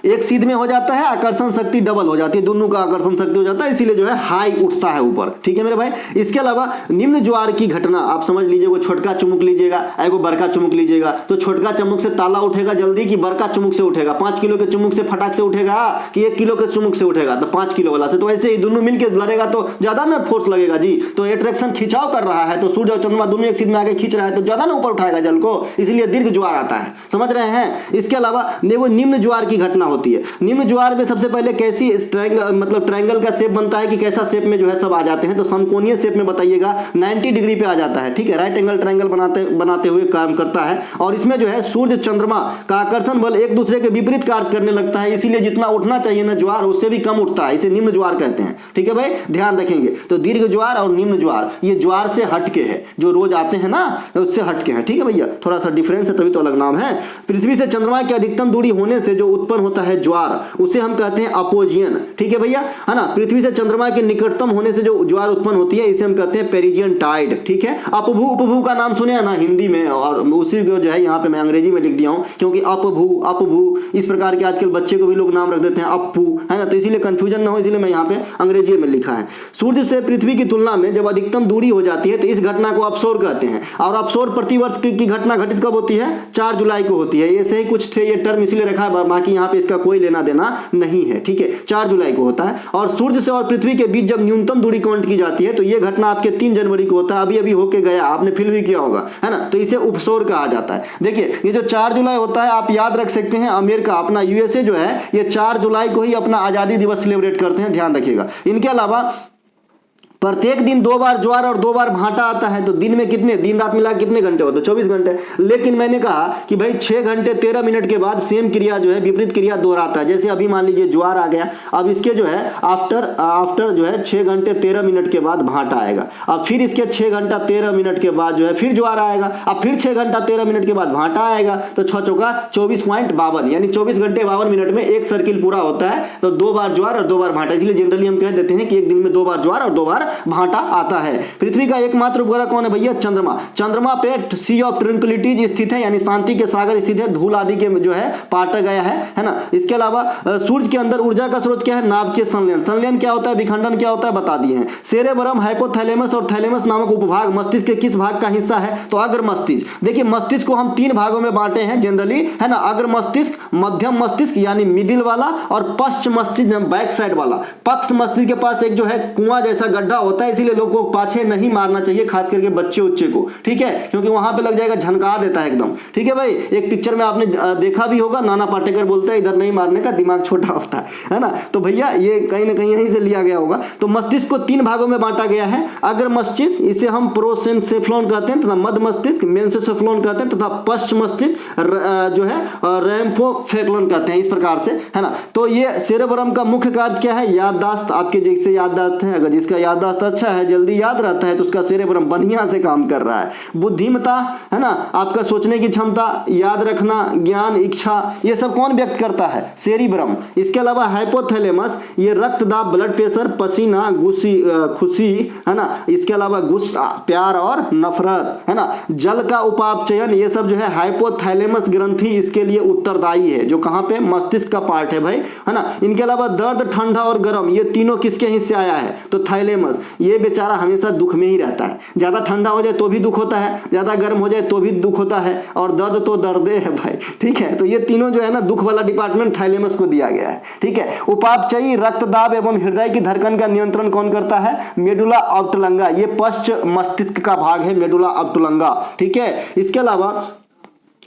एक सीध में हो जाता है, आकर्षण शक्ति डबल हो जाती है, दोनों का आकर्षण शक्ति हो जाता है, इसीलिए जो है हाई उठता है ऊपर, ठीक है मेरे भाई। इसके अलावा निम्न ज्वार की घटना आप समझ लीजिए, वो छोटका चुमुक लीजिएगा, एगो बड़का चुमुक लीजिएगा। तो छोटका चुमुक से ताला उठेगा जल्दी कि बड़का चुमुक से उठेगा, 5 किलो के चुमुक से फटाक से उठेगा कि 1 किलो के चुमुक से उठेगा, तो 5 किलो वाला से। तो ऐसे ही दोनों मिलकर लड़ेगा तो ज्यादा ना फोर्स लगेगा जी। तो एट्रैक्शन खिंचाव कर रहा है, तो सूर्य और चंद्रमा दोनों एक सीध में आगे खींच रहा है, तो ज्यादा ना ऊपर उठाएगा जल को, इसलिए दीर्घ ज्वार आता है, समझ रहे हैं। इसके अलावा देखो निम्न ज्वार की घटना होती है। निम्न ज्वार में सबसे पहले कैसी ट्रायंगल का शेप बनता है कि कैसा शेप में जो है सब आ जाते हैं, तो समकोणीय शेप में बताइएगा, 90 डिग्री पे आ जाता है, ठीक है। राइट एंगल ट्रायंगल बनाते हुए काम करता है। और इसमें जो है सूर्य चंद्रमा का आकर्षण बल एक दूसरे के विपरीत कार्य करने लगता है, इसीलिए जितना उठना चाहिए ना ज्वार उससे भी कम उठता है, इसे निम्न ज्वार कहते हैं, ठीक है भाई, ध्यान रखेंगे। तो दीर्घ ज्वार और निम्न ज्वार ये ज्वार से हटके है, जो रोज आते हैं ना उससे हटके हैं, ठीक है भैया। थोड़ा सा डिफरेंस है तभी तो अलग नाम है। पृथ्वी से चंद्रमा की अधिकतम दूरी होने से जो उत्पन्न होता है ज्वार, उसे हम कहते हैं अपोजियन, ठीक है भैया, है ना। पृथ्वी से चंद्रमा के निकटतम होने से जो ज्वार उत्पन्न होती है इसे हम कहते हैं पेरिजियन टाइड, ठीक है। अपभू उपभू का नाम सुने ना हिंदी में, और उसी को जो है यहाँ पे मैं अंग्रेजी में लिख दिया हूँ, क्योंकि अपभू इस प्रकार के आजकल बच्चे को भी लोग नाम रख देते हैं अप्पू, है ना। तो इसीलिए कंफ्यूजन ना हो, इसलिए मैं यहाँ पे अंग्रेजी में लिखा है। सूर्य से पृथ्वी की तुलना में जब अधिकतम दूरी हो जाती है तो इस घटना को अपसौर कहते हैं। और अपसौर प्रतिवर्ष की घटना घटित कब होती है, 4 जुलाई को होती है। ऐसे ही कुछ थे, ये टर्म इसलिए रखा है, बाकी यहाँ पे इसका कोई लेना देना नहीं है, ठीक है। 4 जुलाई को होता है और सूर्य से और पृथ्वी के बीच जब न्यूनतम दूरी काउंट की जाती है तो ये घटना आपके 3 जनवरी को होता है, अभी अभी होके गया, आपने फील भी किया होगा, है ना। तो इसे उपसौर कहा जाता है। देखिए ये जो 4 जुलाई होता है आप याद रख सकते हैं, अमेरिका अपना यूएसए जो है ये 4 जुलाई को ही अपना आजादी दिवस सेलिब्रेट करते हैं, ध्यान रखिएगा। इनके अलावा प्रत्येक दिन 2 बार ज्वार और 2 बार भाटा आता है, तो दिन में कितने, दिन रात मिला कितने घंटे होते हैं, 24 घंटे। लेकिन मैंने कहा कि भाई 6 घंटे 13 मिनट के बाद सेम क्रिया जो है विपरीत क्रिया दोहराता है। जैसे अभी मान लीजिए ज्वार आ गया, अब इसके जो है आफ्टर जो है 6 घंटे 13 मिनट के बाद भाटा आएगा, अब फिर इसके 6 घंटा 13 मिनट के बाद जो है फिर ज्वार आएगा, अब फिर 6 घंटा 13 मिनट के बाद भाटा आएगा, तो 6 चौका 24.52 यानी 24 घंटे 52 मिनट में एक सर्किल पूरा होता है। तो 2 बार ज्वार और 2 बार भाटा, इसलिए जनरली हम कह देते हैं कि एक दिन में 2 बार ज्वार और 2 बार भाटा आता है। पृथ्वी का एकमात्र उपग्रह कौन है भैया, चंद्रमा। चंद्रमा पे सी ऑफ ट्रैंक्विलिटी स्थित है, यानी शांति के सागर स्थित है, धूल आदि के जो है पाटा गया है ना। इसके अलावा सूर्य के अंदर ऊर्जा का स्रोत क्या है, नाभिकीय संलयन। संलयन क्या होता है, विखंडन क्या होता है बता दिए हैं। सेरेब्रम, हाइपोथैलेमस और थैलेमस नामक उपभाग मस्तिष्क के किस भाग का हिस्सा है, तो अग्र मस्तिष्क। देखिए मस्तिष्क को हम 3 भागों में बांटे हैं जनरली, है ना। अग्र मस्तिष्क, मध्यम मस्तिष्क यानी मिडिल वाला, और पश्च मस्तिष्क बैक साइड वाला। पक्ष मस्तिष्क के पास एक जो है कुआं जैसा गड्ढा होता है, इसीलिए लोगों को पाछे नहीं मारना चाहिए, खास करके बच्चे उच्चे को, ठीक है, क्योंकि वहां पे लग जाएगा, झनका देता है एकदम, ठीक है भाई। एक पिक्चर में आपने देखा भी होगा, नाना पाटेकर बोलता है इधर नहीं मारने का, दिमाग छोटा होता है ना। तो भैया ये कहीं ना कहीं यहीं से लिया गया होगा। तो मस्तिष्क को 3 भागों में बांटा गया है। अग्र मस्तिष्क, इसे हम प्रोसेंसेफ्लॉन कहते हैं, तथा मध्य मस्तिष्क मेंसेफ्लॉन कहते हैं, तथा पश्च मस्तिष्क जो है रैम्फोफेक्लोन कहते हैं, इस प्रकार से, है ना। तो ये सेरेब्रम का मुख्य कार्य क्या है, याददाश्त। आपके जैसे याददाश्त है, अगर जिसका याददाश्त अच्छा है, जल्दी याद रहता है, तो उसका सेरेब्रम बढ़िया से काम कर रहा है। बुद्धिमत्ता, है ना, आपका सोचने की क्षमता, याद रखना, ज्ञान, इच्छा, ये सब कौन व्यक्त करता है, सेरेब्रम। इसके अलावा हाइपोथैलेमस, ये रक्तदाब, ब्लड प्रेशर, पसीना, खुशी, है ना। इसके अलावा गुस्सा, प्यार और नफरत, है ना। जल का उपापचयन, ये सब जो है हाइपोथैलेमस ग्रंथि इसके लिए उत्तरदायी है, जो कहां पे, मस्तिष्क का पार्ट है भाई, है ना। इनके अलावा दर्द, ठंडा और गर्म, ये तीनों किसके हिस्से आया है, तो थैलेमस। ये बेचारा हमेशा दुख में ही रहता है, ज्यादा ठंडा हो जाए तो भी दुख होता है, ज्यादा गर्म हो जाए तो भी दुख होता है, और दर्द तो दर्दे है भाई, ठीक है। तो ये तीनों जो है ना, दुख वाला डिपार्टमेंट थैलेमस को दिया गया है, ठीक है। उपापचयी, रक्तदाब एवं हृदय की धड़कन का नियंत्रण कौन करता है, मेडुला ऑब्टुलंगा। ये पश्च मस्तिष्क का भाग है, मेडुला ऑब्टुलंगा, ठीक है। इसके अलावा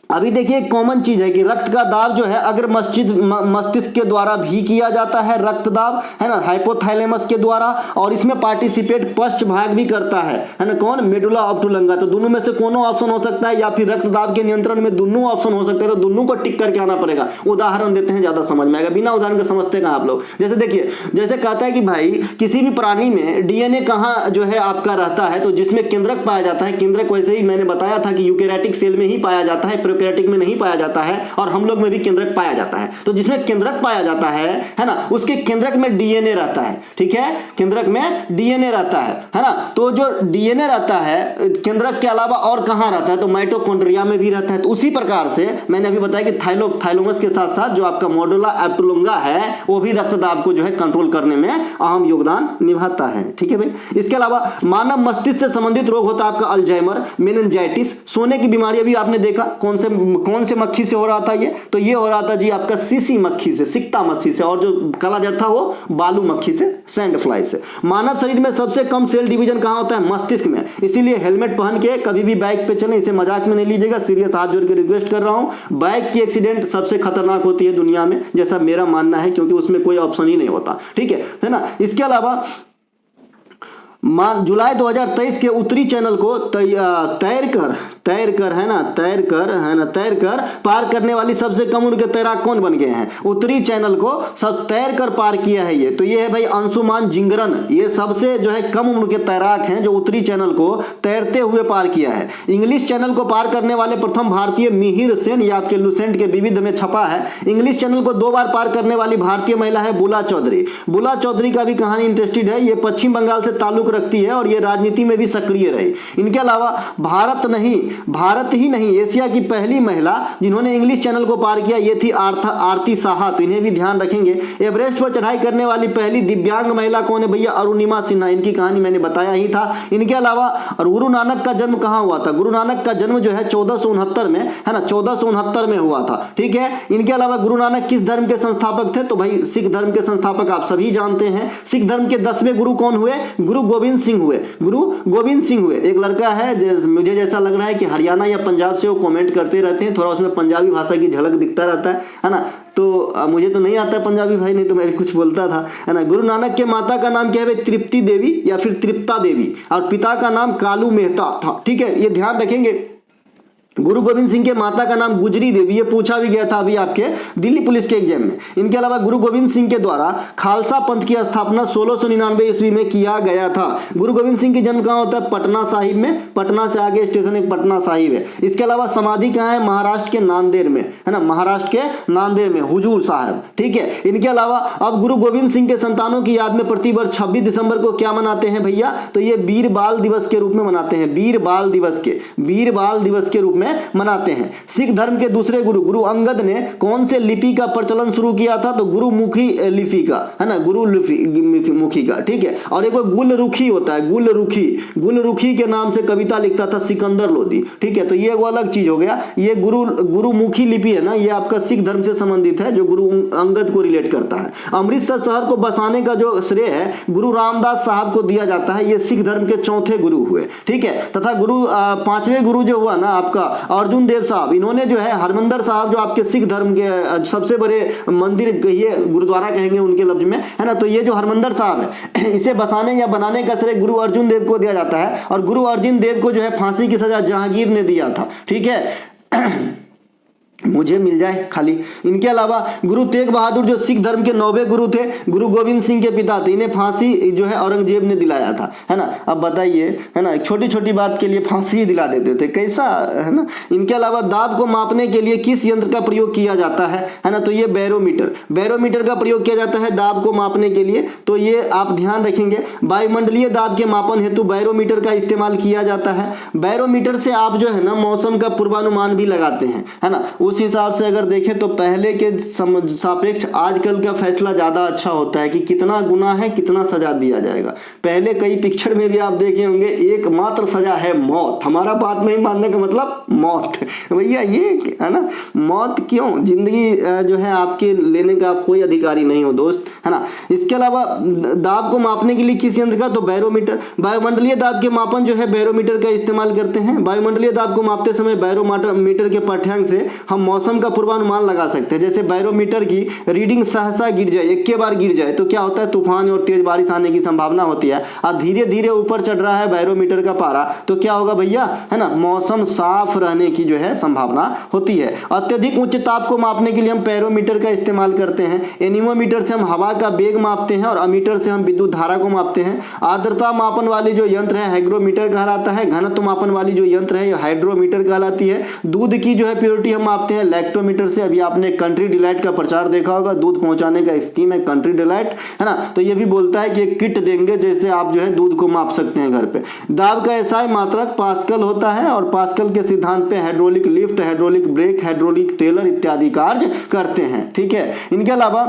अभी देखिए एक कॉमन चीज है कि रक्त का दाब जो है अगर मस्तिष्क के द्वारा भी किया जाता है, रक्तदाब, है ना, हाइपोथैलेमस के द्वारा, और इसमें पार्टिसिपेट पश्च भाग भी करता है ना, कौन, मेडुला ऑब्टुलंगा। तो दोनों में से कौन ऑप्शन हो सकता है, या फिर रक्तदाब के नियंत्रण में दोनों ऑप्शन हो सकते हैं, तो दोनों को टिक करके आना पड़ेगा। उदाहरण देते हैं, ज्यादा समझ में आएगा, बिना उदाहरण के समझते हैं आप लोग। जैसे देखिए, जैसे कहता है कि भाई किसी भी प्राणी में डीएनए कहाँ जो है आपका रहता है, तो जिसमें केंद्रक पाया जाता है, केंद्रक वैसे ही मैंने बताया था कि यूकैरियोटिक सेल में ही पाया जाता है, प्रोकैरियोटिक में नहीं पाया जाता है, और हम लोग में भी केंद्रक पाया जाता है। तो जिसमें केंद्रक पाया जाता है ना, उसके केंद्रक में डीएनए रहता है, ठीक है, केंद्रक में डीएनए रहता है ना। तो जो डीएनए रहता है केंद्रक के अलावा और कहां रहता है, तो माइटोकॉन्ड्रिया में भी रहता है। तो उसी प्रकार से मैंने अभी बताया कि थैलेमस के साथ साथ जो आपका मेडुला ऑब्टुलंगा है, वो भी रक्तदाब को जो है कंट्रोल करने में अहम योगदान निभाता है, ठीक है भाई। इसके अलावा मानव मस्तिष्क से संबंधित रोग होता है आपका अल्जाइमर, मेनिंजाइटिस, सोने की बीमारी। अभी आपने देखा कौन से मक्खी से हो रहा था, ये तो ये हो रहा था जी आपका सीसी मक्खी से, सिक्ता मक्खी से, और जो काला जड़ था वो बालू मक्खी से, सैंड फ्लाई से। मानव शरीर में सबसे कम सेल डिवीजन कहां होता है, मस्तिष्क में। इसीलिए हेलमेट पहन के कभी भी बाइक पे चलें, इसे मजाक में नहीं लीजिएगा, सीरियस हाथ जोड़ के रिक्वेस्ट कर रहा हूं। बाइक की एक्सीडेंट सबसे खतरनाक होती है दुनिया में, जैसा मेरा मानना है, क्योंकि उसमें कोई ऑप्शन ही नहीं होता, ठीक है ना। इसके अलावा जुलाई 2023 के उत्तरी चैनल को तैर कर पार करने वाली सबसे कम उम्र के तैराक कौन बन गए हैं, उत्तरी चैनल को सब तैर कर पार किया है। ये तो ये है भाई अंशुमान जिंगरन, ये सबसे जो है कम उम्र के तैराक हैं जो उत्तरी चैनल को तैरते हुए पार किया है। इंग्लिश चैनल को पार करने वाले प्रथम भारतीय मिहिर सेन, ये आपके लुसेंट के विविध में छपा है। इंग्लिश चैनल को 2 बार पार करने वाली भारतीय महिला है बुला चौधरी। बुला चौधरी का भी कहानी इंटरेस्टेड है। ये पश्चिम बंगाल से ताल्लुक रखती है और ये राजनीति में भी सक्रिय रही। इनके अलावा भारत ही नहीं एशिया की पहली महिला जिन्होंने इंग्लिश चैनल को पार किया ये थी आरती साहा, तो इन्हें भी ध्यान रखेंगे। एवरेस्ट पर चढ़ाई करने वाली पहली दिव्यांग महिला कौन है भैया? अरुणिमा सिन्हा, इनकी कहानी मैंने बताया ही था। इनके अलावा गुरु नानक का जन्म कहां हुआ था? गुरु नानक का जन्म जो है 1469 में, है ना, 1469 में हुआ था, ठीक है। इनके अलावा गुरु नानक किस धर्म के संस्थापक थे? तो भाई सिख धर्म के संस्थापक आप सभी जानते हैं। सिख धर्म के 10वें गुरु कौन हुए? गुरु गोविंद सिंह हुए, गुरु गोविंद सिंह हुए। एक लड़का है, मुझे जैसा लग रहा है कि हरियाणा या पंजाब से, वो कमेंट करते रहते हैं, थोड़ा उसमें पंजाबी भाषा की झलक दिखता रहता है ना। तो मुझे तो नहीं आता है पंजाबी भाई, नहीं तो मैं भी कुछ बोलता था, है ना। गुरु नानक के माता का नाम क्या है? तृप्ति देवी या फिर तृप्ता देवी, और पिता का नाम कालू मेहता था, ठीक है, ये ध्यान रखेंगे। गुरु गोविंद सिंह के माता का नाम गुजरी देवी, ये पूछा भी गया था अभी आपके दिल्ली पुलिस के एग्जाम में। इनके अलावा गुरु गोविंद सिंह के द्वारा खालसा पंथ की स्थापना 1699 ईस्वी में किया गया था। गुरु गोविंद सिंह की जन्म कहाँ होता है? पटना साहिब में, पटना से आगे स्टेशन एक पटना साहिब है। इसके अलावा समाधि कहाँ है? महाराष्ट्र के नांदेड़ में, है ना, महाराष्ट्र के नांदेड़ में हुजूर साहब, ठीक है। इनके अलावा अब गुरु गोविंद सिंह के संतानों की याद में प्रतिवर्ष 26 दिसंबर को क्या मनाते हैं भैया? तो ये वीर बाल दिवस के रूप में मनाते हैं, वीर बाल दिवस के रूप में मनाते हैं। सिख धर्म के दूसरे गुरु गुरु अंगद ने कौन से लिपि का प्रचलन शुरू किया था? तो गुरुमुखी लिपि का, है ना, गुरुमुखी का, ठीक है। और एक गुलरुखी होता है, गुलरुखी के नाम से कविता लिखता था सिकंदर लोदी, ठीक है। तो ये वो अलग चीज हो गया। ये गुरुमुखी लिपि है ना, ये आपका सिख धर्म से संबंधित है, जो गुरु अंगद को रिलेट करता है। अमृतसर शहर को बसाने का जो श्रेय है गुरु रामदास साहब को दिया जाता है। ये सिख धर्म के चौथे गुरु हुए, ठीक है। तथा गुरु 5वें गुरु जो हुआ ना आपका अर्जुन देव साहब, इन्होंने जो है हरमंदिर साहब, जो आपके सिख धर्म के सबसे बड़े मंदिर कहिए, गुरुद्वारा कहेंगे उनके लफ्ज में, है ना, तो ये जो हरमंदिर साहब है इसे बसाने या बनाने का श्रेय गुरु अर्जुन देव को दिया जाता है। और गुरु अर्जुन देव को जो है फांसी की सजा जहांगीर ने दिया था, ठीक है। मुझे मिल जाए खाली। इनके अलावा गुरु तेग बहादुर जो सिख धर्म के 9वें गुरु थे, गुरु गोविंद सिंह के पिता थे, इन्हें फांसी जो है औरंगजेब ने दिलाया था, है ना। अब बताइए, है ना, छोटी छोटी बात के लिए फांसी ही दिला देते थे, कैसा, है ना। इनके अलावा दाब को मापने के लिए किस यंत्र का प्रयोग किया जाता है ना, तो ये बैरोमीटर का प्रयोग किया जाता है दाब को मापने के लिए। तो ये आप ध्यान रखेंगे, वायुमंडलीय दाब के मापन हेतु बैरोमीटर का इस्तेमाल किया जाता है। बैरोमीटर से आप जो है ना मौसम का पूर्वानुमान भी लगाते हैं, है ना। उस हिसाब से अगर देखें तो पहले के सापेक्ष आजकल का फैसला ज्यादा अच्छा होता है कि कितना गुनाह है, कितना सजा दिया जाएगा। पहले कई पिक्चर में भी आप देखे होंगे एकमात्र सजा है मौत। हमारा बात नहीं मानने का मतलब मौत, भैया ये, है ना, मौत क्यों? जिंदगी जो है आपके लेने का कोई अधिकारी नहीं हो दोस्त, है ना। इसके अलावा दाब को मापने के लिए किस यंत्र का? तो बैरोमीटर। वायुमंडलीय दाब के मापन जो है बैरोमीटर का इस्तेमाल करते हैं। वायुमंडलीय दाब को मापते समय बैरोमीटर के पाठ्यांक से हम मौसम का पूर्वानुमान लगा सकते हैं। जैसे बैरोमीटर की रीडिंग सहसा गिर जाए, एक के बार गिर जाए तो क्या होता है? तूफान और तेज बारिश आने की संभावना होती है। और धीरे धीरे ऊपर चढ़ रहा है बैरोमीटर का पारा तो क्या होगा भैया, है ना, मौसम साफ रहने की जो है संभावना होती है। अत्यधिक उच्च ताप को मापने के लिए हम बैरोमीटर का इस्तेमाल करते हैं। एनीमोमीटर से हम हवा का वेग मापते हैं और अमीटर से हम विद्युत धारा को मापते हैं। आर्द्रता मापन वाली जो यंत्र है हाइग्रोमीटर कहलाता है। घनत्व मापन वाली जो यंत्र है हाइड्रोमीटर कहलाती है। दूध की जो है प्योरिटी हम मापते हैं लैक्टोमीटर से। अभी आपने कंट्री डिलाइट का प्रचार देखा होगा, दूध पहुंचाने का स्कीम है कंट्री डिलाइट, है ना। तो ये भी बोलता है कि एक किट देंगे जैसे आप जो है दूध को माप सकते हैं घर पे। दाब का एसआई मात्रक पास्कल होता है और पास्कल के सिद्धांत पे hydraulic lift, hydraulic brake, hydraulic टेलर इत्यादि कार्य करते हैं, ठीक है। इनके अलावा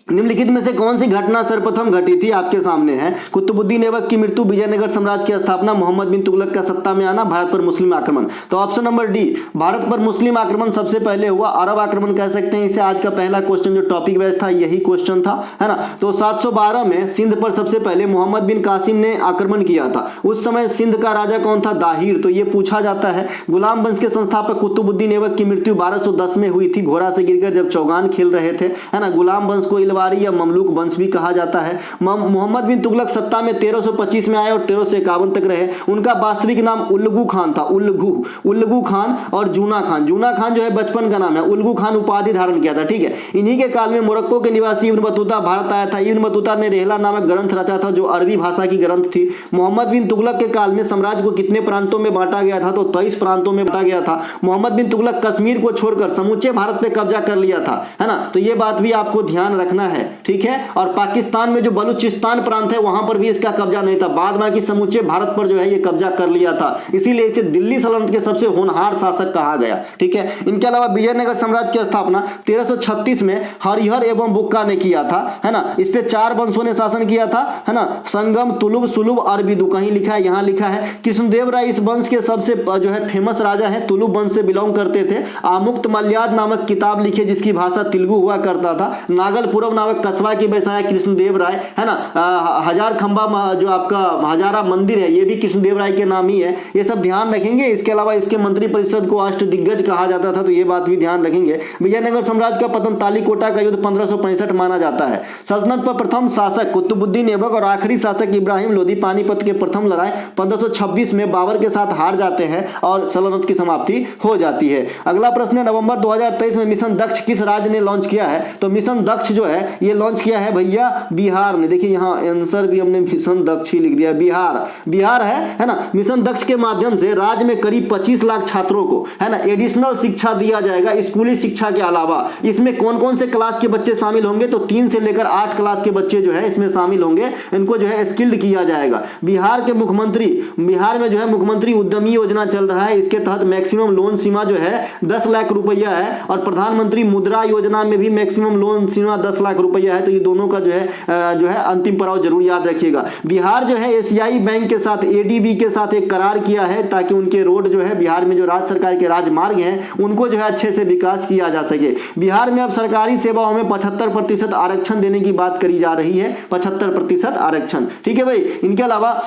निम्नलिखित में से कौन सी घटना सर्वप्रथम घटी थी? आपके सामने है। कुतुबुद्दीन ऐबक की मृत्यु, विजयनगर साम्राज्य की स्थापना, मोहम्मद बिन तुगलक का सत्ता में आना, भारत पर मुस्लिम आक्रमण। तो ऑप्शन नंबर डी, भारत पर मुस्लिम आक्रमण सबसे पहले हुआ। अरब आक्रमण कह सकते हैं इसे। आज का पहला क्वेश्चन जो टॉपिक वाइज था यही क्वेश्चन था, है ना। तो 712 में सिंध पर सबसे पहले मोहम्मद बिन कासिम ने आक्रमण किया था। उस समय सिंध का राजा कौन था? दाहिर। तो ये पूछा जाता है। गुलाम वंश के संस्थापक कुतुबुद्दीन ऐबक की मृत्यु 1210 में हुई थी, घोड़ा से गिरकर जब चौगान खेल रहे थे, है ना। गुलाम वंश को या ममलूक वंश भी कहा जाता है। मोहम्मद बिन तुगलक सत्ता में 1325 में आए और 1351 तक रहे। उनका वास्तविक नाम उल्लुगु खान था, उल्लुगु खान। और जूना खान जो है बचपन का नाम है, उल्लुगु खान उपाधि धारण किया था, ठीक है। इन्हीं के काल में मोरक्को के निवासी इब्न बतूता भारत आया था। इब्न बतूता ने रेहला नामक ग्रंथ रचा था जो अरबी भाषा की ग्रंथ थी। मोहम्मद बिन तुगलक के काल में साम्राज्य को कितने प्रांतों में बांटा गया था? तो 23 प्रांतों में बांटा गया था। मोहम्मद बिन तुगलक कश्मीर को छोड़कर समूचे भारत पे कब्जा कर लिया था, है ना। तो ये बात भी आपको ध्यान रखना लेना है, ठीक है। और पाकिस्तान में जो बलूचिस्तान प्रांत है वहां पर भी इसका कब्जा नहीं था, बाद में कि समूचे भारत पर जो है ये कब्जा कर लिया था, इसीलिए इसे दिल्ली सल्तनत के सबसे होनहार शासक कहा गया, ठीक है। इनके अलावा विजयनगर साम्राज्य की स्थापना 1336 में हरिहर एवं बुक्का ने किया था, है ना। इस पे 4 वंशों ने शासन किया था, है ना। संगम, तुलुब, सुलुब, अरबिदु, कहीं लिखा है, यहाँ लिखा है। कृष्णदेव राय इस वंश के सबसे जो है फेमस राजा है, तुलुब वंश से बिलोंग करते थे। आमुक्त मल्याद नामक किताब लिखी जिसकी भाषा तेलुगु हुआ करता था। नागलपुरम नामक कस्बा की बसाया कृष्णदेव राय, है ना। हजार खंबा जो आपका हजारा मंदिर है ये भी कृष्णदेव राय के नाम ही है, ये सब ध्यान रखेंगे। इसके अलावा इसके मंत्री परिषद को अष्टदिग्गज कहा जाता था, तो ये बात भी ध्यान रखेंगे। विजयनगर साम्राज्य का पतन तालीकोटा का युद्ध 1565 माना जाता है। सल्तनत पर प्रथम शासक कुतुबुद्दीन ऐबक और आखिरी शासक इब्राहिम लोदी पानीपत के प्रथम लड़ाई 1526 में बाबर के साथ हार जाते हैं और सल्तनत की समाप्ति हो जाती है। अगला प्रश्न है, नवंबर 2023 में मिशन दक्ष किस राज्य ने लॉन्च किया है? तो मिशन दक्ष जो है ये लॉन्च किया है भैया बिहार ने। देखिए यहाँ आंसर भी हमने मिशन दक्ष ही लिख दिया, बिहार है ना। मिशन दक्ष के माध्यम से राज्य में करीब 25 लाख छात्रों को, है ना, एडिशनल शिक्षा दिया जाएगा स्कूली शिक्षा के अलावा। इसमें कौन कौन से क्लास के बच्चे शामिल होंगे? तो 3 से लेकर 8 क्लास के बच्चे जो है इसमें शामिल होंगे, इनको जो है स्किल्ड किया जाएगा। बिहार में जो है मुख्यमंत्री उद्यमी योजना चल रहा है, इसके तहत मैक्सिमम लोन सीमा जो है 10 लाख रुपया है और प्रधानमंत्री मुद्रा योजना में भी मैक्सिमम लोन सीमा 10 लाख रुपया है। तो ये दोनों का जो है अंतिम पड़ाव जरूर याद रखिएगा। बिहार जो है एशियाई बैंक के साथ एडीबी के साथ एक करार किया है ताकि उनके रोड जो है बिहार में जो राज्य सरकार के राजमार्ग हैं उनको जो है अच्छे से विकास किया जा सके। बिहार में अब सरकारी सेवाओं में 75% आरक्षण देने की बात करी जा रही है, 75% आरक्षण, ठीक है भाई। इनके अलावा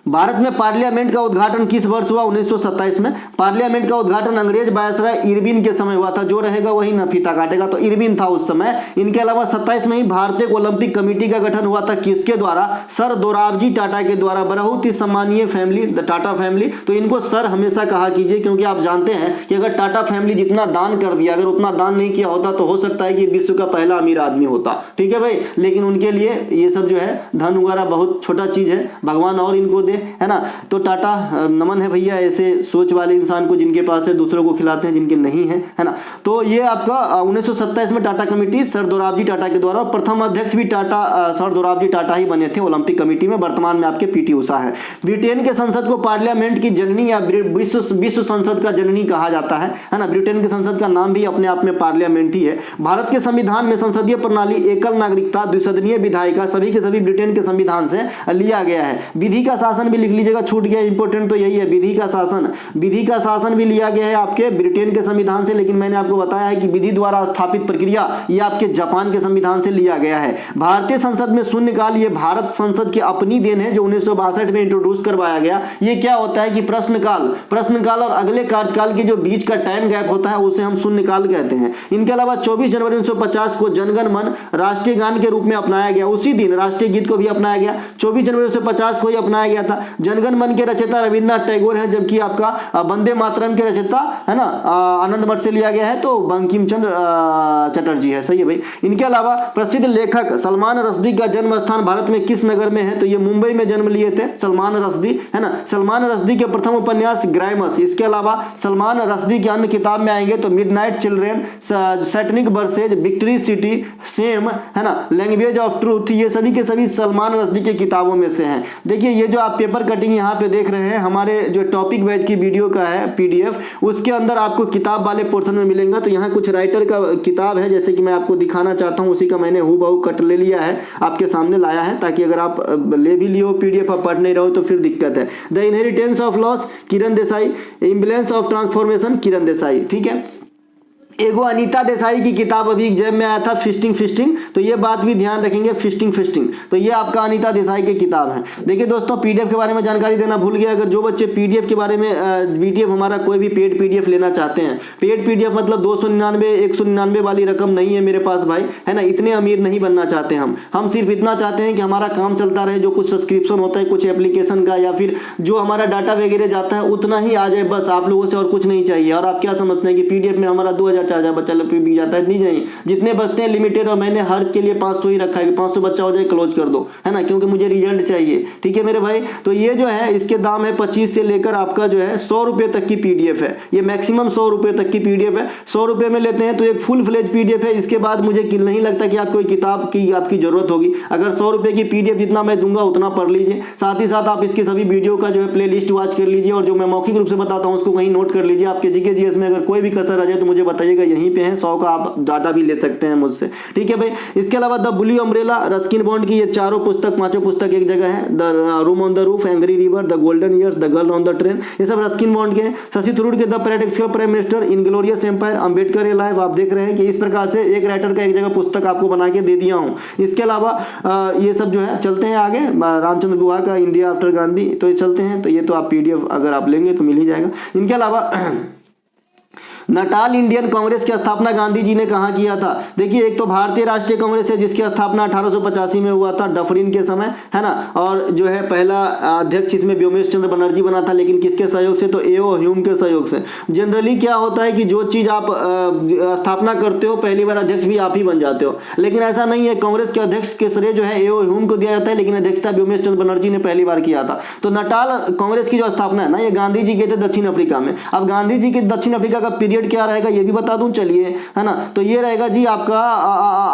भारत में पार्लियामेंट का उद्घाटन किस वर्ष हुआ? 1927 में। पार्लियामेंट का उद्घाटन अंग्रेज वायसराय इरविन के समय हुआ था, जो रहेगा वही ना फीता काटेगा, तो इरविन था उस समय। इनके अलावा 27 में ही भारतीय ओलंपिक कमेटी का गठन हुआ था, किसके द्वारा? सर दोराबजी टाटा के द्वारा। बहुत ही सम्मानीय फैमिली द टाटा फैमिली, तो इनको सर हमेशा कहा कीजिए, क्योंकि आप जानते हैं कि अगर टाटा फैमिली जितना दान कर दिया, अगर उतना दान नहीं किया होता तो हो सकता है कि विश्व का पहला अमीर आदमी होता, ठीक है भाई। लेकिन उनके लिए ये सब जो है धन वगैरह बहुत छोटा चीज है, भगवान और इनको दे, है ना। तो टाटा नमन है भैया ऐसे सोच वाले इंसान को जिनके पास है दूसरों को खिलाते हैं जिनके नहीं है ना। तो ये आपका 1927 में टाटा कमेटी सर दोराबजी टाटा के द्वारा, प्रथम अध्यक्ष भी टाटा सर दोराबजी टाटा ही बने थे ओलंपिक कमेटी में। वर्तमान में आपके पीटी उषा है। ब्रिटेन के संसद को पार्लियामेंट की जननी या विश्व संसद का जननी कहा जाता है ना। ब्रिटेन के संसद का नाम भी अपने आप में पार्लियामेंट ही है। भारत के संविधान में संसदीय प्रणाली, एकल नागरिकता, द्विसदनीय विधायिका सभी के सभी ब्रिटेन के संविधान से लिया गया है। विधि का शासन भी लिख लीजिएगा, छूट गया, इंपोर्टेंट तो यही है, विधि का शासन भी लिया गया है आपके ब्रिटेन के संविधान से। लेकिन मैंने आपको बताया है कि विधि द्वारा स्थापित प्रक्रिया ये आपके जापान के संविधान से लिया गया है। भारतीय संसद में शून्यकाल ये भारत संसद की अपनी देन है, जो 1962 में इंट्रोड्यूस करवाया गया। ये क्या होता है कि प्रश्नकाल और अगले कार्यकाल के जो बीच का टाइम गैप होता है उसे हम शून्यकाल कहते हैं। इनके अलावा 24 जनवरी 1950 को जनगण मन राष्ट्रीय गान के रूप में अपनाया गया। उसी दिन राष्ट्रीय गीत को भी अपनाया गया, 24 जनवरी 1950 को ही अपनाया गया था। जनगण मन के रचयिता रविन्द्रनाथ टैगोर है, जबकि आपका वंदे मातरम के रचयिता है ना आनंद मठ से लिया गया है, तो बंकिम चंद्र चटर्जी है, सही है भाई। इनके अलावा प्रसिद्ध लेखक सलमान रश्दी का जन्म स्थान भारत में किस नगर में है? तो ये मुंबई में जन्म लिए थे सलमान रश्दी, है ना। सलमान रश्दी के प्रथम उपन्यास ग्राइमस। इसके अलावा सलमान रश्दी की अन्य किताब में आएंगे तो midnight children, Satanic versus, victory city, same, है ना, लैंग्वेज ऑफ ट्रूथ, ये सभी के सभी सलमान रश्दी की किताबों में से हैं। देखिए ये जो आप पेपर कटिंग यहाँ पे देख रहे हैं हमारे जो टॉपिक बैच की वीडियो का है पीडीएफ, उसके अंदर आपको किताब वाले पोर्शन में मिलेगा। तो यहाँ कुछ राइटर का किताब है, जैसे कि मैं आपको दिखाना चाहता हूँ, उसी का मैंने हूबहू कट ले लिया है, आपके सामने लाया है, ताकि अगर आप ले भी लियो पीडीएफ आप पढ़ नहीं रहो तो फिर दिक्कत है। The inheritance of loss Kiran Desai, imbalance of transformation Kiran Desai, ठीक है। एगो अनीता देसाई की किताब अभी एग्जाम में आया था फिस्टिंग, तो ये बात भी ध्यान रखेंगे, फिस्टिंग, तो ये आपका अनीता देसाई की किताब है। देखिए दोस्तों पीडीएफ के बारे में जानकारी देना भूल गया, अगर जो बच्चे पीडीएफ के बारे में पीडीएफ हमारा कोई भी पेड पीडीएफ लेना चाहते हैं, पेड पीडीएफ मतलब 299 199 वाली रकम नहीं है मेरे पास भाई, है ना। इतने अमीर नहीं बनना चाहते हम सिर्फ इतना चाहते हैं कि हमारा काम चलता रहे, जो कुछ सब्सक्रिप्शन होता है कुछ एप्लीकेशन का या फिर जो हमारा डाटा वगैरह जाता है उतना ही आ जाए, बस आप लोगों से और कुछ नहीं चाहिए। और आप क्या समझते हैं कि पीडीएफ में हमारा 2000 3000 4000 बच्चा बिक जाता है, नहीं चाहिए, जितने बचते हैं लिमिटेड, और मैंने हर के लिए 500 ही रखा है कि 500 बच्चा हो जाए क्लोज कर दो, है ना, क्योंकि मुझे रिजल्ट चाहिए। ठीक है मेरे भाई, तो ये जो है इसके दाम है 25 से लेकर आपका जो है 100 रुपये तक की पीडीएफ है, ये मैक्सिमम 100 रुपये तक की पीडीएफ है। 100 रुपये में लेते हैं तो एक फुल फ्लेज पीडीएफ है, इसके बाद मुझे नहीं लगता कि आपको कोई किताब की आपकी जरूरत होगी। अगर 100 रुपये की पीडीएफ जितना मैं दूंगा उतना पढ़ लीजिए, साथ ही साथ आप इसके सभी वीडियो का जो है प्लेलिस्ट वॉच कर लीजिए, और जो मैं मौखिक रूप से बताता हूँ उसको कहीं नोट कर लीजिए। आपके जीके जीएस में अगर कोई भी कसर आ जाए तो मुझे बताइएगा, यहीं पे है, 100 का आप ज़्यादा भी ले सकते हैं मुझसे। ठीक है भाई, इसके अलावा the blue umbrella, Ruskin Bond की ये चारों पुस्तक, पांचों पुस्तक एक जगह है। The room on the roof, angry river, the golden years, the girl on the train, ये सब रस्किन बॉन्ड के हैं। शशि थरूर के the practical prime minister, inglorious empire, Ambedkar a life, आप देख रहे हैं कि इस प्रकार से एक राइटर का एक जगह पुस्तक आपको बना के दे दिया हूँ। इसके अलावा ये सब जो है, चलते हैं आगे, रामचंद्र गुहा का इंडिया आफ्टर गांधी, तो ये चलते हैं, तो ये तो आप पीडीएफ अगर आप लेंगे तो मिल ही जाएगा। इनके अलावा नटाल इंडियन कांग्रेस की स्थापना गांधी जी ने कहाँ किया था? देखिए, एक तो भारतीय राष्ट्रीय कांग्रेस है जिसकी स्थापना 1885 में हुआ था, डफरिन के समय, है ना, और जो है पहला अध्यक्ष इसमें व्योमेश चंद्र बनर्जी बना था, लेकिन किसके सहयोग से? तो एओ ह्यूम के सहयोग से। जनरली क्या होता है कि जो चीज़ आप स्थापना करते हो पहली बार अध्यक्ष भी आप ही बन जाते हो, लेकिन ऐसा नहीं है। कांग्रेस के अध्यक्ष के श्रेय जो है एओ ह्यूम को दिया जाता है, लेकिन अध्यक्षता व्योमेश चंद्र बनर्जी ने पहली बार किया था। तो नटाल कांग्रेस की जो स्थापना है ना, ये गांधी जी के थे दक्षिण अफ्रीका में। अब गांधी जी के दक्षिण अफ्रीका का पीरियड क्या रहेगा ये भी बता दूं, चलिए, है ना, तो ये रहेगा जी आपका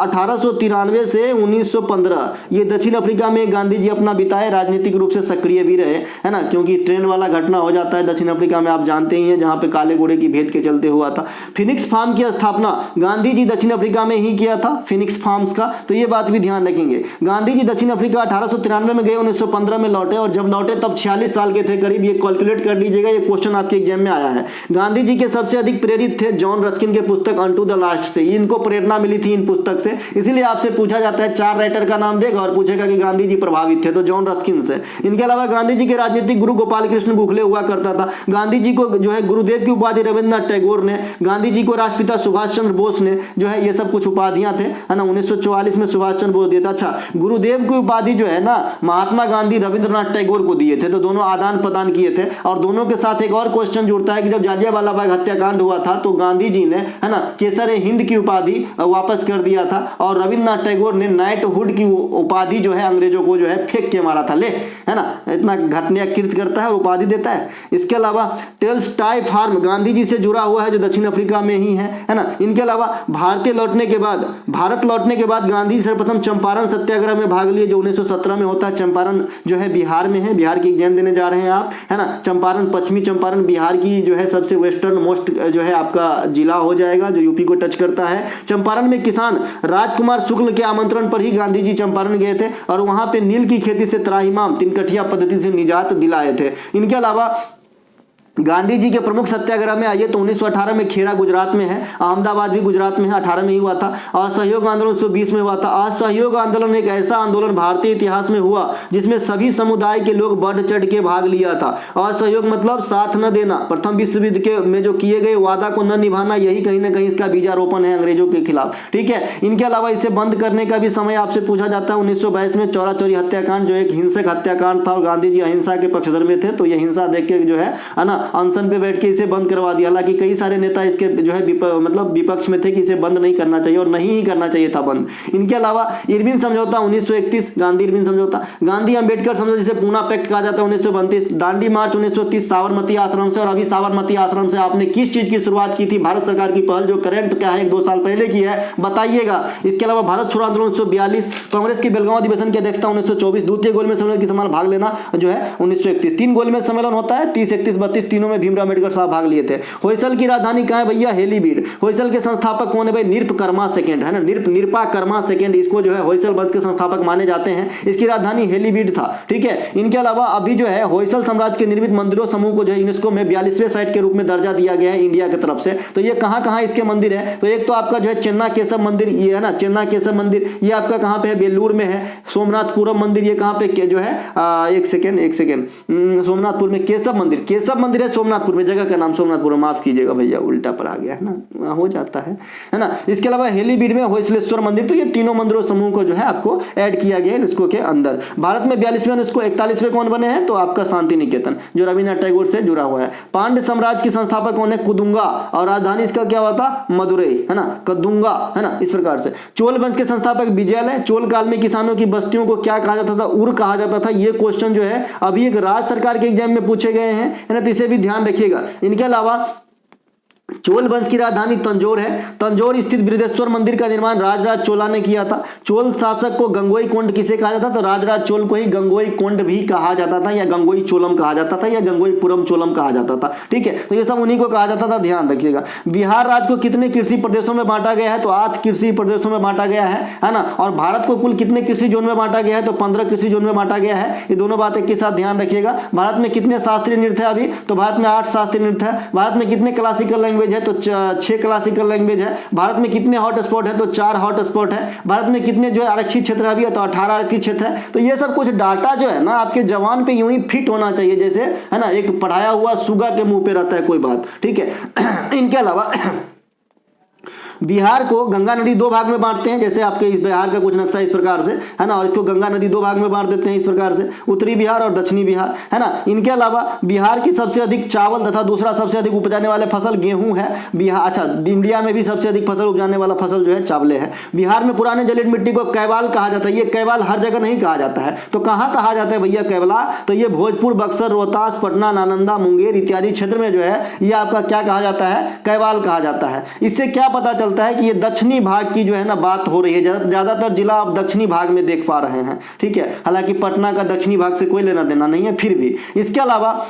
1893 से 1915, ये दक्षिण अफ्रीका में गांधी जी अपना बिताए, राजनीतिक रूप से सक्रिय भी रहे, है ना, क्योंकि ट्रेन वाला घटना हो जाता है दक्षिण अफ्रीका में, आप जानते ही हैं, जहां पे काले घोड़े की भेद के चलते हुआ था। फिनिक्स फार्म की स्थापना गांधी जी दक्षिण अफ्रीका में ही किया था, फिनिक्स फार्म्स का, तो ये बात भी ध्यान रखेंगे। गांधी जी दक्षिण अफ्रीका 1893 में गए, 1915 में लौटे, और जब लौटे तब 46 साल के थे करीब, ये कैलकुलेट कर लीजिएगा, ये क्वेश्चन आपके एग्जाम में आया है। गांधी जी के सबसे अधिक प्रेरित थे जॉन रस्किन के पुस्तक अनटू द लास्ट से, इनको प्रेरणा मिली थी इन पुस्तक से, इसीलिए आपसे पूछा जाता है, 4 राइटर का नाम देगा और पूछेगा कि गांधी जी प्रभावित थे, तो जॉन रस्किन से। इनके अलावा गांधी जी के राजनीतिक गुरु गोपाल कृष्ण गोखले हुआ करता था। गांधी जी को जो है गुरुदेव की उपाधि रविंद्रनाथ टैगोर ने, गांधी जी को राष्ट्रपिता सुभाष चंद्र बोस ने, जो है ये सब कुछ उपाधियां थे, है ना, 1944 में सुभाष चंद्र बोस दिया था। अच्छा, गुरुदेव की उपाधि जो है ना महात्मा गांधी रविंद्रनाथ टैगोर को दिए थे, तो दोनों आदान प्रदान किए थे। और दोनों के साथ एक और क्वेश्चन जुड़ता है कि जब जालियांवाला बाग हत्याकांड हुआ था तो गांधी जी ने, है ना, केसर हिंद की उपाधि वापस कर दिया था, और रविंद्रनाथ टैगोर ने नाइटहुड की उपाधि जो है अंग्रेजों को जो है फेंक के मारा था, ले, है ना, इतना घटना कृत करता है और उपाधि देता है। इसके अलावा टेल्सटाई फार्म गांधी जी से जुड़ा हुआ है, जो दक्षिण अफ्रीका में ही है ना। इनके अलावा भारत लौटने के बाद गांधी जी सर्वप्रथम चंपारण सत्याग्रह में भाग लिए, जो 1917 में होता है। चंपारण जो है बिहार में है, बिहार की एग्जाम देने जा रहे हैं आप, है ना। चंपारण, पश्चिमी चंपारण बिहार की जो है सबसे वेस्टर्न मोस्ट जो है आपका जिला हो जाएगा, जो यूपी को टच करता है। चंपारण में किसान राजकुमार शुक्ल के आमंत्रण पर ही गांधी जी चंपारण गए थे, और वहां पे नील की खेती से त्राहिमाम तिनकठिया पद्धति से निजात दिलाए थे। इनके अलावा गांधी जी के प्रमुख सत्याग्रह में आइए तो 1918 में खेरा गुजरात में है, अहमदाबाद भी गुजरात में है, 18 में ही हुआ था। असहयोग आंदोलन 1920 में हुआ था। असहयोग आंदोलन एक ऐसा आंदोलन भारतीय इतिहास में हुआ जिसमें सभी समुदाय के लोग बढ़ चढ़ के भाग लिया था। असहयोग मतलब साथ न देना, प्रथम विश्व युद्ध के में जो किए गए वादा को न निभाना, यही कहीं ना कहीं इसका बीजारोपण है अंग्रेजों के खिलाफ, ठीक है। इनके अलावा इसे बंद करने का भी समय आपसे पूछा जाता है। 1922 में चौरा चौरी हत्याकांड, जो एक हिंसक हत्याकांड था, और गांधी जी अहिंसा के पक्षधर में थे, तो ये हिंसा देख के जो है ना अनशन पे बैठ के इसे बंद करवा दिया। हालांकि कई सारे नेता इसके जो है मतलब विपक्ष में थे कि इसे बंद नहीं करना चाहिए, और नहीं ही करना चाहिए था बंद। इनके अलावा इरविन समझौता 1931, गांधी इरविन समझौता, गांधी अंबेडकर समझौता जिसे पूना पैक्ट कहा जाता है 1932, दांडी मार्च 1930 साबरमती आश्रम से। और अभी साबरमती आश्रम से आपने किस चीज की शुरुआत की थी? भारत सरकार की पहल जो करेक्ट क्या है 1-2 साल पहले की है, बताइएगा। इसके अलावा भारत छोड़ो आंदोलन 1942, कांग्रेस की बेलगांव अधिवेशन की अध्यक्षता 1924, द्वितीय गोलमेज सम्मेलन की सम्मान भाग लेना जो है 1931। 3 गोलमेज सम्मेलन होता है, 30, 31, 32, तीनों में भीमराव अम्बेडकर साहब भाग लिए थे। होयसल की राजधानी कहाँ है भैया? हेलीबीड। होयसल के संस्थापक कौन है भाई? निरपकर्मा सेकंड, है ना, निरपाकर्मा सेकंड, इसको जो है होयसल वंश के संस्थापक माने जाते हैं। इसकी राजधानी हेलीबीड था, ठीक है। इनके अलावा अभी जो है होयसल साम्राज्य के निर्मित मंदिरों समूह को जो है यूनेस्को में 42वें साइट के रूप में दर्जा दिया गया है इंडिया की तरफ से। तो ये कहाँ इसके मंदिर है? तो एक तो आपका जो है चेन्ना केशव मंदिर, ये है ना, चेन्ना केशव मंदिर, ये आपका कहाँ पे है? बेलूर में है। सोमनाथपुरम मंदिर, ये कहाँ पे जो है, एक सेकेंड, सोमनाथपुर में केशव मंदिर मंदिर है सोमनाथपुर में, जगह का नाम सोमनाथपुर, माफ कीजिएगा भैया उल्टा पर आ गया है ना, हो जाता है ना। इसके अलावा हेलीबीड में होयसलेश्वर मंदिर। तो ये तीनों मंदिरों समूह को जो है आपको ऐड किया गया है यूनेस्को के अंदर। भारत में 42वें यूनेस्को 41वें कौन बने हैं? तो आपका शांति निकेतन, जो रविन्द्रनाथ टैगोर से जुड़ा हुआ है। पांड्य साम्राज्य की संस्थापक कौन है? कुदुंगा, और राजधानी इसका क्या हुआ था? मदुरई, है ना, कदुंगा, है ना, इस प्रकार से। चोल वंश के संस्थापक विजय। चोल काल में किसानों की बस्तियों को क्या कहा जाता था? उर कहा जाता था। ये क्वेश्चन जो है अभी एक राज्य सरकार के एग्जाम में पूछे गए हैं, है ना, तो इसे भी ध्यान रखिएगा। इनके अलावा चोल वंश की राजधानी तंजौर है। तंजौर स्थित बृहदेश्वर मंदिर का निर्माण राजराज चोला ने किया था। चोल शासक को गंगोई कोंड किसे कहा जाता? तो राजराज चोल को ही गंगोई कोंड भी कहा जाता था, या गंगोई चोलम कहा जाता था, या गंगोईपुरम चोलम कहा जाता था। ठीक है, तो ये सब उन्हीं को कहा जाता था, ध्यान रखिएगा। बिहार राज्य को कितने कृषि प्रदेशों में बांटा गया है? तो 8 कृषि प्रदेशों में बांटा गया है ना। और भारत को कुल कितने कृषि जोन में बांटा गया है? तो 15 कृषि जोन में बांटा गया है। ये दोनों बातें के साथ ध्यान रखिएगा। भारत में कितने शास्त्रीय नृत्य है अभी? तो भारत में 8 शास्त्रीय नृत्य है। भारत में कितने क्लासिकल लैंग्वेज है? तो 6 क्लासिकल लैंग्वेज है। भारत में कितने हॉट स्पॉट है? तो 4 हॉट स्पॉट है। भारत में कितने जो है आरक्षित क्षेत्र अभी है? तो 18 आरक्षित क्षेत्र है। तो ये सब कुछ डाटा जो है ना आपके जवान पे यूं ही फिट होना चाहिए, जैसे है ना एक पढ़ाया हुआ सुगा के मुंह पे रहता है कोई बात। ठीक है। इनके अलावा बिहार को गंगा नदी 2 भाग में बांटते हैं, जैसे आपके इस बिहार का कुछ नक्शा इस प्रकार से, है ना, और इसको गंगा नदी 2 भाग में बांट देते हैं इस प्रकार से, उत्तरी बिहार और दक्षिणी बिहार, है ना। इनके अलावा बिहार की सबसे अधिक चावल तथा दूसरा सबसे अधिक उपजाने वाले फसल गेहूं है। बिहार, अच्छा, इंडिया में भी सबसे अधिक फसल उपजाने वाला फसल जो है चावले है। बिहार में पुराने जलीय मिट्टी को कैवाल कहा जाता है। ये कैवाल हर जगह नहीं कहा जाता है, तो कहाँ कहा जाता है भैया कैवला? तो ये भोजपुर, बक्सर, रोहतास, पटना, नालंदा, मुंगेर इत्यादि क्षेत्र में जो है ये आपका क्या कहा जाता है? कैवाल कहा जाता है। इससे क्या पता चलता है कि ये दक्षिणी भाग की जो है ना बात हो रही है। ज्यादातर जिला आप दक्षिणी भाग में देख पा रहे हैं। ठीक है, हालांकि पटना का दक्षिणी भाग से कोई लेना देना नहीं है, फिर भी। इसके अलावा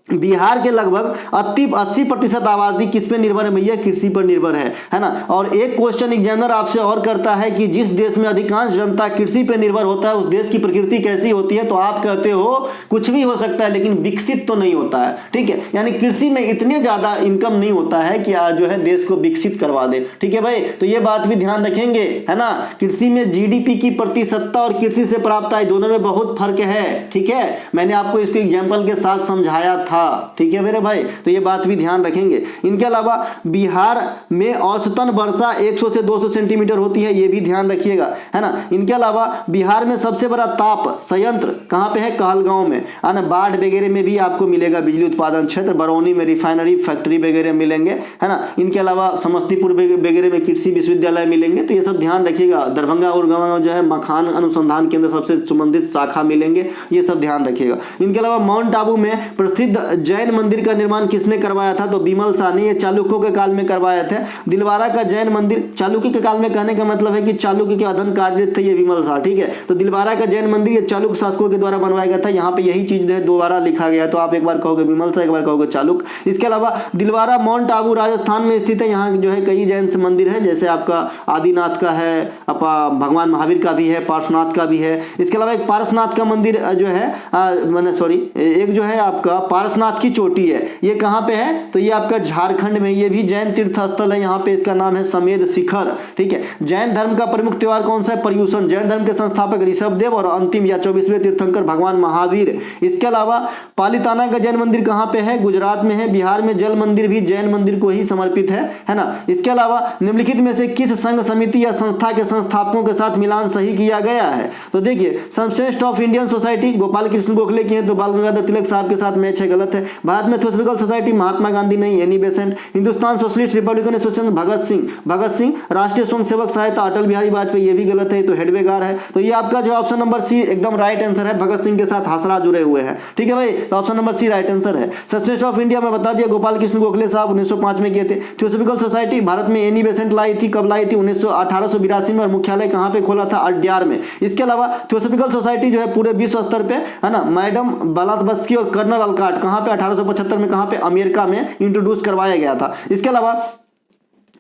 बिहार के लगभग 80% आबादी किस पे निर्भर है भैया? कृषि पर निर्भर है ना। और एक क्वेश्चन एग्जामिनर आपसे और करता है कि जिस देश में अधिकांश जनता कृषि पे निर्भर होता है उस देश की प्रकृति कैसी होती है? तो आप कहते हो कुछ भी हो सकता है, लेकिन विकसित तो नहीं होता है। ठीक है, यानी कृषि में इतने ज्यादा इनकम नहीं होता है कि जो है देश को विकसित करवा दे। ठीक है भाई, तो ये बात भी ध्यान रखेंगे, है ना। कृषि में जीडीपी की प्रतिशतता और कृषि से प्राप्त आय दोनों में बहुत फर्क है। ठीक है, मैंने आपको इसको एग्जाम्पल के साथ समझाया था। ठीक है मेरे भाई, तो ये बात भी ध्यान रखेंगे। इनके अलावा बिहार में औसतन वर्षा 100 से 200 सेंटीमीटर होती है, ये भी ध्यान रखिएगा, है ना। इनके अलावा बिहार में सबसे बड़ा ताप संयंत्र कहाँ पे है? कहलगांव में, है ना। बाढ़ वगैरह में भी आपको मिलेगा बिजली उत्पादन क्षेत्र, बरौनी में रिफाइनरी फैक्ट्री वगैरह मिलेंगे, है ना। इनके अलावा समस्तीपुर वगैरह में कृषि विश्वविद्यालय मिलेंगे, तो ये सब ध्यान रखिएगा। दरभंगा और गाँव में जो है मखान अनुसंधान केंद्र सबसे संबंधित शाखा मिलेंगे, ये सब ध्यान रखिएगा। इनके अलावा माउंट आबू में प्रसिद्ध जैन मंदिर का निर्माण किसने करवाया था? तो बिमल शाह ने, ये चालुक्यों के काल में करवाए थे। दिलवारा का जैन मंदिर, चालुक्य के काल में कहने का मतलब है कि चालुक्य के अधन कार्य थे ये बिमल शाह। ठीक है, तो दिलवारा का जैन मंदिर ये चालुक्य शासकों के द्वारा बनवाया गया था। यहाँ पे यही चीज जो है दोबारा लिखा गया, तो आप एक बार कहोगे बिमल शाह, एक बार कहोगे चालुक्य। इसके अलावा दिलवारा माउंट आबू राजस्थान में स्थित है। यहाँ जो है कई जैन मंदिर है, जैसे आपका आदिनाथ का है, भगवान महावीर का भी है, पार्श्वनाथ का भी है। इसके अलावा एक पारसनाथ का मंदिर जो है एक जो है आपका पारसनाथ की चोटी है, ये कहाँ पे है? तो ये आपका झारखंड में, ये भी जैन तीर्थ स्थल है। यहाँ पे इसका नाम है समेध शिखर। ठीक है, जैन धर्म का प्रमुख त्योहार कौन सा है? पर्युषण। जैन धर्म के संस्थापक ऋषभ देव और अंतिम या 24वें तीर्थंकर भगवान महावीर। इसके अलावा पालिताना का जैन मंदिर कहाँ पे है? गुजरात में है। बिहार में जल मंदिर भी जैन मंदिर को ही समर्पित है ना। इसके अलावा निम्नलिखित में से किस संघ समिति या संस्था के संस्थापकों के साथ मिलान सही किया गया है? तो देखिए, संश्रेष्ठ of Indian society Gopal Krishna Gokhale की है, तो बाल गंगाधर तिलक साहब के साथ मैच है, गलत है। भारत में थियोसॉफिकल सोसाइटी महात्मा गांधी नहीं, Annie Besant. Hindustan socialist republican association Bhagat Singh. Rashtriya Swayam सेवक सहायता अटल बिहारी वाजपेयी, ये भी गलत है, तो हेडवेगार है। तो ये आपका जो ऑप्शन नंबर सी एकदम राइट आंसर है। भगत सिंह के साथ हासरा जुड़े हुए हैं। ठीक है भाई, तो option number C right answer है। संश्रेष्ठ ऑफ इंडिया में बता दिया गोपाल कृष्ण गोखले साहब 1905 में किए थे। थियोसॉफिकल सोसाइटी भारत में एनी बेसेंट लाई थी, कब लाई थी? 1882 में। और मुख्यालय कहाँ पे खोला था? अड्यार में। इसके अलावा थियोसॉफिकल सोसाइटी जो है पूरे विश्व स्तर पे, है ना, मैडम ब्लावत्स्की और कर्नल अलकाट कहाँ पे? 1875 में। कहाँ पे? अमेरिका में इंट्रोड्यूस करवाया गया था। इसके अलावा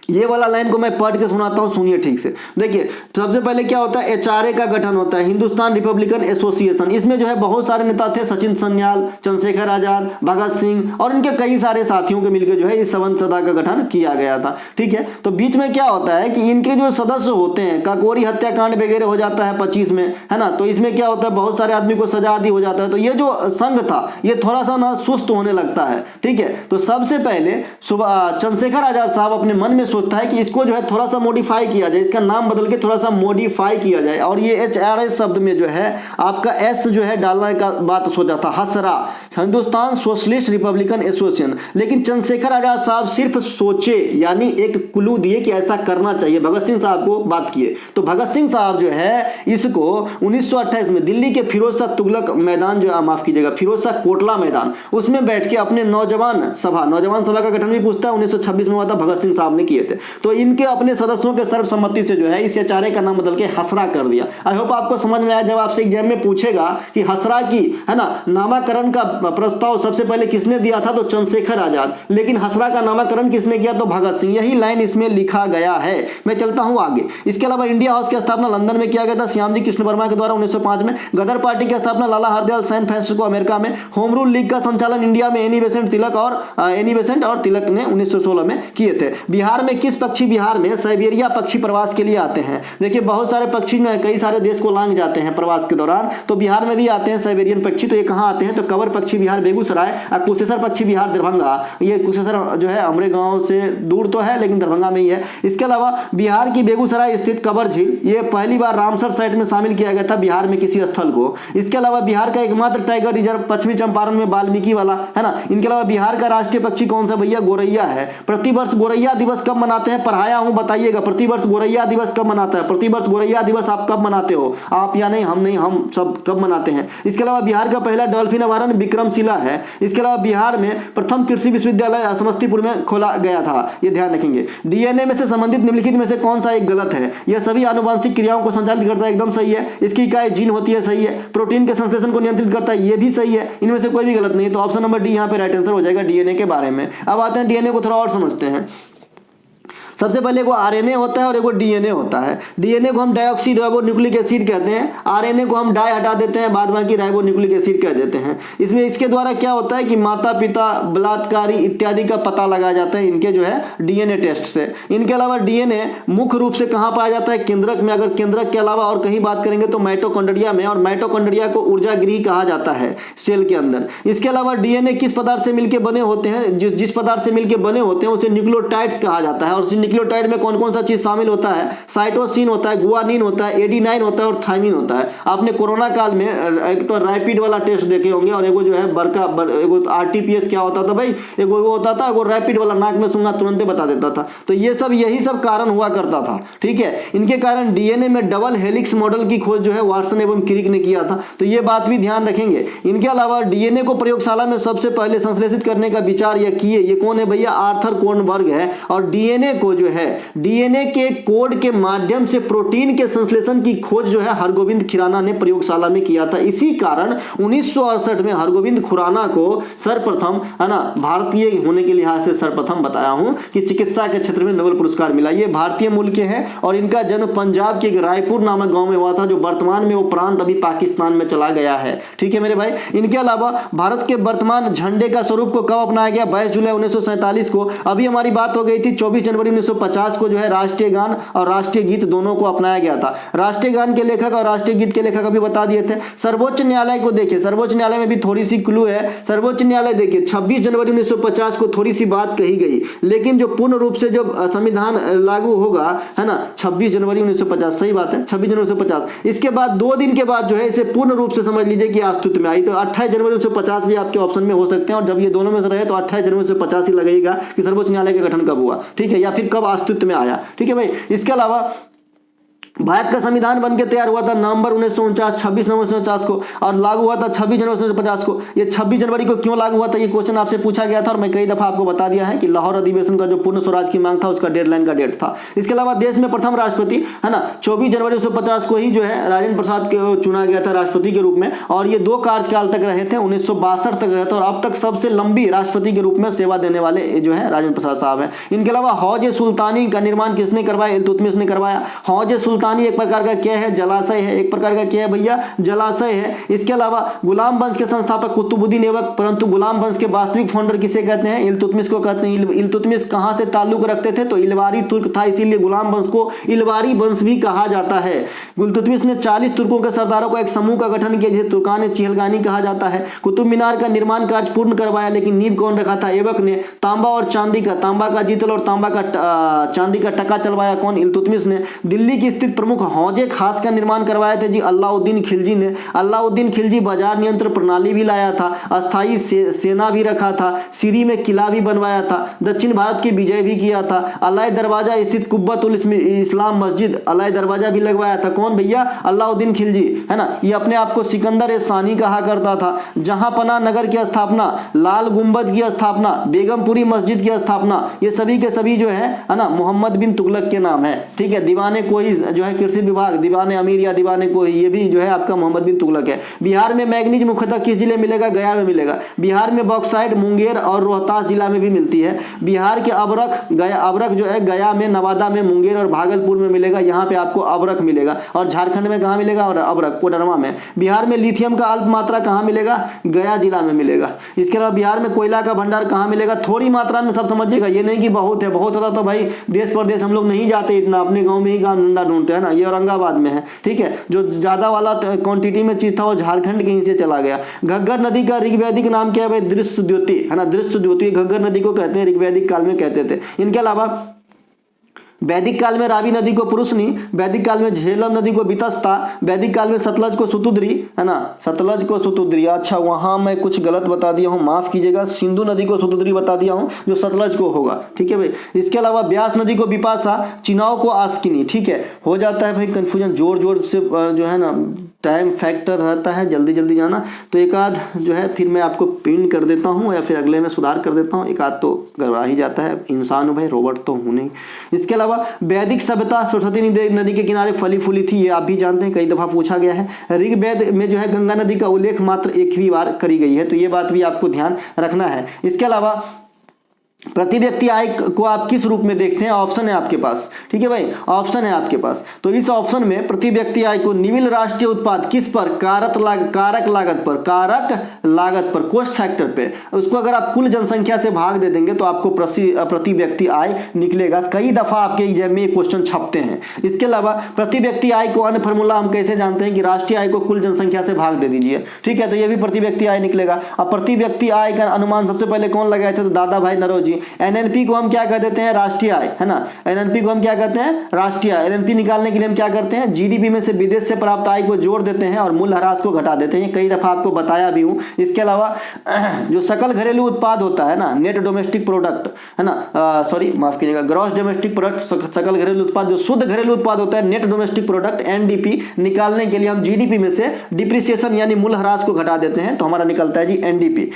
ये वाला लाइन को मैं पढ़ के सुनाता हूं, सुनिए ठीक से। देखिए सबसे पहले क्या होता है, एचआरए का गठन होता है, हिंदुस्तान रिपब्लिकन एसोसिएशन। इसमें जो है बहुत सारे नेता थे, सचिन सन्याल, चंद्रशेखर आजाद, भगत सिंह और इनके कई सारे साथियों के मिलकर जो है इस संबंध सभा का गठन किया गया था। ठीक है, तो बीच में क्या होता है कि इनके जो सदस्य होते हैं, काकोरी हत्याकांड वगैरह हो जाता है 25 में, है ना, तो इसमें क्या होता है बहुत सारे आदमी को सजा आदि हो जाता है। तो ये जो संघ था ये थोड़ा सा ना सुस्त होने लगता है। ठीक है, तो सबसे पहले चंद्रशेखर आजाद साहब अपने मन में सोचता है कि इसको जो है थोड़ा सा मॉडिफाई किया जाए, इसका नाम बदल के थोड़ा सा मॉडिफाई किया जाए, और ये एचआरए शब्द में जो है आपका एस जो है डालने का बात सोचा था, हसरा, हिंदुस्तान सोशलिस्ट रिपब्लिकन एसोसिएशन। लेकिन चंद्रशेखर आजाद साहब सिर्फ सोचे, यानी एक क्लू दिए कि ऐसा करना चाहिए, भगत सिंह साहब को बात किए। तो भगत सिंह साहब जो है इसको 1928 में दिल्ली के फिरोज शाह तुगलक मैदान जो, माफ कीजिएगा, फिरोज शाह कोटला मैदान, उसमें बैठ के अपने नौजवान सभा का गठन भी पूछता है 1926 में हुआ था, भगत सिंह साहब ने किए थे। तो इनके अपने सदस्यों के सर्वसम्मति से जो है इस एचआरए का नाम बदल के हसरा कर दिया। आई होप आपको समझ में आया। जब आपसे एग्जाम में पूछेगा कि हसरा की, है ना, नामकरण का प्रस्ताव सबसे पहले किसने दिया था, तो चंद्रशेखर आजाद, लेकिन हसरा का नामकरण किसने किया, तो भगत सिंह। यही लाइन इसमें लिखा गया है। मैं चलता हूं आगे। इसके अलावा इंडिया हाउस की स्थापना लंदन में किया गया था श्यामजी कृष्ण वर्मा के द्वारा 1905 में। गदर पार्टी की स्थापना लाला हरदयाल सैन फ्रांसिस्को अमेरिका में। होम रूल लीग का संचालन इंडिया में एनी बेसेंट और तिलक ने 1916 में किए थे। बिहार में किस पक्षी बिहार में साइबेरिया पक्षी प्रवास के लिए आते हैं? देखिए बहुत सारे पक्षी कई सारे देश को लांग जाते हैं प्रवास के दौरान, तो बिहार में भी आते हैं साइबेरियन पक्षी। तो ये कहाँ आते हैं, तो कवर पक्षी बिहार बेगूसराय, और कुशेश्वर पक्षी बिहार दरभंगा। ये कुशेश्वर जो है हमरे गांव से दूर तो है लेकिन दरभंगा में ही है। इसके अलावा बिहार की बेगूसराय स्थित कवर झील, ये पहली बार रामसर साइट में शामिल किया गया था बिहार में किसी स्थल को। इसके अलावा बिहार का एकमात्र टाइगर रिजर्व पश्चिमी चंपारण में वाल्मीकि वाला, है ना। इनके अलावा बिहार का राष्ट्रीय पक्षी कौन सा भैया, गोरैया है। प्रतिवर्ष गोरैया दिवस कब मनाते हैं, पढ़ाया हूं, बताइएगा। प्रतिवर्ष गोरैया दिवस कब मनाता है, प्रतिवर्ष गोरैया दिवस आप कब मनाते हो, आप या नहीं, हम नहीं, हम सब कब मनाते हैं। इसके अलावा बिहार का पहला डॉल्फिन अभयारण्य विक्रमशिला है। इसके अलावा बिहार में प्रथम कृषि विश्वविद्यालय समस्तीपुर में खोला गया था, ये ध्यान रखेंगे। डीएनए में से संबंधित निम्नलिखित में से कौन सा एक गलत है? यह सभी आनुवंशिक क्रियाओं को संचालित करता है, एकदम सही है। इसकी इकाई जीन होती है, सही है। प्रोटीन के संश्लेषण को नियंत्रित करता है, ये भी सही है। इनमें से कोई भी गलत नहीं है, तो ऑप्शन नंबर डी यहाँ पे राइट आंसर हो जाएगा डीएनए के बारे में। अब आते हैं डीएनए को थोड़ा और समझते हैं। सबसे पहले एगो आरएनए होता है और एगो डीएनए होता है। डीएनए को हम डाइऑक्सी राइबो न्यूक्लिक एसिड कहते हैं, आरएनए को हम डाई हटा देते हैं, बाद बाकी राइबो न्यूक्लिक एसिड कह देते हैं। इसमें इसके द्वारा क्या होता है कि माता पिता, बलात्कारी इत्यादि का पता लगाया जाता है इनके जो है डीएनए टेस्ट से। इनके अलावा डीएनए मुख्य रूप से कहाँ पाया जाता है, केंद्रक में। अगर केंद्रक के अलावा और कहीं बात करेंगे तो माइटोकॉन्ड्रिया में, और माइटोकॉन्ड्रिया को ऊर्जा गृह कहा जाता है सेल के अंदर। इसके अलावा डीएनए किस पदार्थ से मिलकर बने होते हैं, जिस पदार्थ से मिलकर बने होते हैं उसे न्यूक्लियोटाइड्स कहा जाता है। और न्यूक्लियोटाइड में कौन कौन सा चीज शामिल होता है, साइटोसिन होता है, गुआनिन होता है, एडेनाइन होता है और थायमिन होता है। आपने कोरोना काल में एक तो रैपिड वाला टेस्ट देखे होंगे, और एगो जो है एगो आरटीपीएस क्या होता था भाई, एगो होता था, एगो रैपिड वाला नाक में सूंघा तुरंत बता देता था। तो ये सब यही सब कारण हुआ करता था। ठीक है, इनके कारण डीएनए में डबल हेलिक्स मॉडल की खोज जो है वाटसन एवं क्रिक ने किया था, तो ये बात भी ध्यान रखेंगे। इनके अलावा डीएनए को प्रयोगशाला में सबसे पहले संश्लेषित करने का विचार यह किए, ये कौन है भैया, आर्थर कोर्नबर्ग है। और डीएनए को जो है डीएनए के कोड के माध्यम से प्रोटीन के संश्लेषण की खोज जो है हरगोविंद खुराना ने प्रयोगशाला में किया था। इसी कारण 1968 में हरगोविंद खुराना को सर्वप्रथम, है ना, भारतीय होने के लिहाज से सर्वप्रथम बताया हूं कि चिकित्सा के क्षेत्र में नोबेल पुरस्कार मिला। ये भारतीय मूल के हैं और इनका जन्म पंजाब के रायपुर नामक गांव में हुआ था, जो वर्तमान में वो प्रांत अभी पाकिस्तान में चला गया है। ठीक है मेरे भाई। इनके अलावा भारत के वर्तमान झंडे का स्वरूप को कब अपनाया गया, 22 जुलाई 1947 को। अभी हमारी बात हो गई थी 24 जनवरी 1950 को जो है राष्ट्रीय गान और राष्ट्रीय गीत दोनों को अपनाया गया था। राष्ट्रीय गान के लेखक और राष्ट्रीय गीत के लेखक अभी बता दिए थे। सर्वोच्च न्यायालय को देखिए, सर्वोच्च न्यायालय में भी थोड़ी सी क्लू है। सर्वोच्च न्यायालय देखिए 26 जनवरी 1950 को थोड़ी सी बात कही गई, लेकिन जो पूर्ण रूप से जब संविधान लागू होगा, है ना, 26 जनवरी 1950, सही बात है 26 जनवरी 1950। इसके बाद 2 दिन के बाद जो है इसे पूर्ण रूप से समझ लीजिए कि अस्तित्व में आई। तो 28 जनवरी 1950 भी आपके ऑप्शन में हो सकते हैं, और जब ये दोनों में से रहे तो 28 जनवरी 1950 ही लगेगा कि सर्वोच्च न्यायालय का गठन कब हुआ। ठीक है, या फिर कब अस्तित्व में आया। ठीक है भाई। इसके अलावा भारत का संविधान बनकर तैयार हुआ था नवंबर 1949, 26 नवंबर 1949 को, और लागू हुआ था 26 जनवरी 1950 को। ये 26 जनवरी को क्यों लागू हुआ था, ये क्वेश्चन आपसे पूछा गया था और मैं कई दफा आपको बता दिया है कि लाहौर अधिवेशन का जो पूर्ण स्वराज की मांग था उसका डेडलाइन का डेट था। इसके अलावा देश में प्रथम राष्ट्रपति है ना 24 जनवरी 1950 को ही जो है राजेंद्र प्रसाद को चुना गया था राष्ट्रपति के रूप में, और ये 2 कार्यकाल तक रहे थे, 1962 तक रहे थे, और अब तक सबसे लंबी राष्ट्रपति के रूप में सेवा देने वाले जो है राजेंद्र प्रसाद साहब है। इनके अलावा हौज सुल्तानी का निर्माण किसने करवाया, इल्तुतमिश ने करवाया। हौज सुल्तानी एक प्रकार का क्या है, जलाशय है, एक प्रकार का क्या है भैया, जलाशय है। इसके अलावा गुलाम वंश के संस्थापक कुतुबुद्दीन ऐबक, परंतु गुलाम वंश के वास्तविक फाउंडर किसे कहते हैं, इल्तुतमिश को कहते हैं। इल्तुतमिश कहां से ताल्लुक रखते थे, तो इलवारी तुर्क था, इसीलिए गुलाम वंश को इलवारी वंश भी कहा जाता है। इल्तुतमिश ने 40 तुर्कों के सरदारों का एक समूह का गठन किया जिसे तुर्कान चिहलगानी कहा जाता है। कुतुब मीनार का निर्माण कार्य पूर्ण करवाया, लेकिन नींव कौन रखा था, ऐबक ने। तांबा और चांदी का, तांबा का जीतल और तांबा का चांदी का टका चलवाया कौन, इल्तुतमिश ने। दिल्ली की स्थित प्रमुख हौजे खास का निर्माण करवाया था जी अलाउद्दीन खिलजी ने। अलाउद्दीन खिलजी बाजार नियंत्रण प्रणाली भी लाया था, अस्थायी सेना भी रखा था, सीरी में किला भी बनवाया था, दक्षिण भारत की विजय भी किया था। अलाई दरवाजा स्थित कुब्बतुल इस्लाम मस्जिद, अलाई दरवाजा भी लगवाया था कौन भैया, अलाउद्दीन खिलजी है ना। ये अपने आप को सिकंदर ए सानी कहा करता था। जहां पना नगर की स्थापना, लाल गुंबद की स्थापना, बेगमपुरी मस्जिद की स्थापना, ये सभी के सभी जो है ना मोहम्मद बिन तुगलक के नाम है। ठीक है, दीवाने कोई जो है कृषि विभाग, दीवाने अमीर या दीवाने कोई, ये भी जो है आपका मोहम्मद बिन तुगलक है। बिहार में मैग्नीज मुख्यतः किस जिले में मिलेगा, गया में मिलेगा। बिहार में बॉक्साइट मुंगेर और रोहतास जिला में भी मिलती है। बिहार के अबरख, गया अबरख जो है गया में, नवादा में, मुंगेर और भागलपुर में मिलेगा, यहाँ पे आपको अबरख मिलेगा। और झारखंड में कहाँ मिलेगा, और अबरख कोडरमा में। बिहार में लिथियम का अल्प मात्रा कहाँ मिलेगा, गया जिला में मिलेगा। इसके अलावा बिहार में कोयला का भंडार कहाँ मिलेगा, थोड़ी मात्रा में, सब समझिएगा, ये नहीं कि बहुत है, बहुत होता तो भाई देश प्रदेश हम लोग नहीं जाते इतना, अपने गाँव में ही काम धंधा ढूंढते हैं ना। ये औरंगाबाद में है। ठीक है, जो ज्यादा वाला क्वांटिटी में चीज था वो झारखंड कहीं से चला गया। घग्गर नदी का ऋग्वैदिक नाम क्या है भाई, दृश्य ज्योति है ना, दृश्य ज्योति घग्गर नदी को कहते हैं, ऋग्वैदिक काल में कहते थे। इनके अलावा वैदिक काल में रावी नदी को पुरुषनी, वैदिक काल में झेलम नदी को बितस्ता, वैदिक काल में सतलज को सुतुद्री है ना, सतलज को सुतुद्री। अच्छा वहां मैं कुछ गलत बता दिया हूं, माफ कीजिएगा, सिंधु नदी को सुतुद्री बता दिया हूं, जो सतलज को होगा। ठीक है भाई। इसके अलावा ब्यास नदी को बिपाशा, चिनाव को आस्किनी। ठीक है, हो जाता है भाई कंफ्यूजन, जोर जोर से जो है ना टाइम फैक्टर रहता है, जल्दी जल्दी जाना, तो एक आध जो है फिर मैं आपको पिन कर देता हूँ या फिर अगले में सुधार कर देता हूँ, एक आध तो गड़बड़ा ही जाता है, इंसान हूँ भाई, रोबोट तो हूँ नहीं। इसके अलावा वैदिक सभ्यता सरस्वती नदी के किनारे फली फूली थी, ये आप भी जानते हैं, कई दफा पूछा गया है। ऋग्वेद में जो है गंगा नदी का उल्लेख मात्र एक ही बार करी गई है, तो ये बात भी आपको ध्यान रखना है। इसके अलावा प्रति व्यक्ति आय को आप किस रूप में देखते हैं, ऑप्शन है आपके पास। ठीक है भाई, ऑप्शन है आपके पास। तो इस ऑप्शन में प्रति व्यक्ति आय को निविल राष्ट्रीय उत्पाद किस पर, कारक लागत पर, कारक लागत पर, कॉस्ट फैक्टर पे, उसको अगर आप कुल जनसंख्या से भाग दे देंगे तो आपको प्रति व्यक्ति आय निकलेगा। कई दफा आपके एग्जाम में ये क्वेश्चन छपते हैं। इसके अलावा प्रति व्यक्ति आय को अन्य फॉर्मूला हम कैसे जानते हैं कि राष्ट्रीय आय को कुल जनसंख्या से भाग दे दीजिए। ठीक है, तो ये भी प्रति व्यक्ति आय निकलेगा। अब प्रति व्यक्ति आय का अनुमान सबसे पहले कौन लगाए थे, तो दादा भाई नरौजी। एनएनपी को हम क्या कह देते हैं, राष्ट्रीय आय है ना, एनएनपी को हम क्या कहते हैं, राष्ट्रीय आय। एनएनपी निकालने के लिए हम क्या करते हैं, जीडीपी में से विदेश से प्राप्त आय को जोड़ देते हैं और मूल्य ह्रास को घटा देते हैं, कई दफा आपको बताया भी हूं। इसके अलावा जो सकल घरेलू उत्पाद होता है ना, नेट डोमेस्टिक प्रोडक्ट है ना, सॉरी माफ कीजिएगा, ग्रॉस डोमेस्टिक प्रोडक्ट, सकल घरेलू उत्पाद, जो शुद्ध घरेलू उत्पाद होता है, नेट डोमेस्टिक प्रोडक्ट एनडीपी, निकालने के लिए हम जीडीपी में से डिप्रिसिएशन यानी मूल्य ह्रास को घटा देते हैं, तो हमारा निकलता है जी एनडीपी।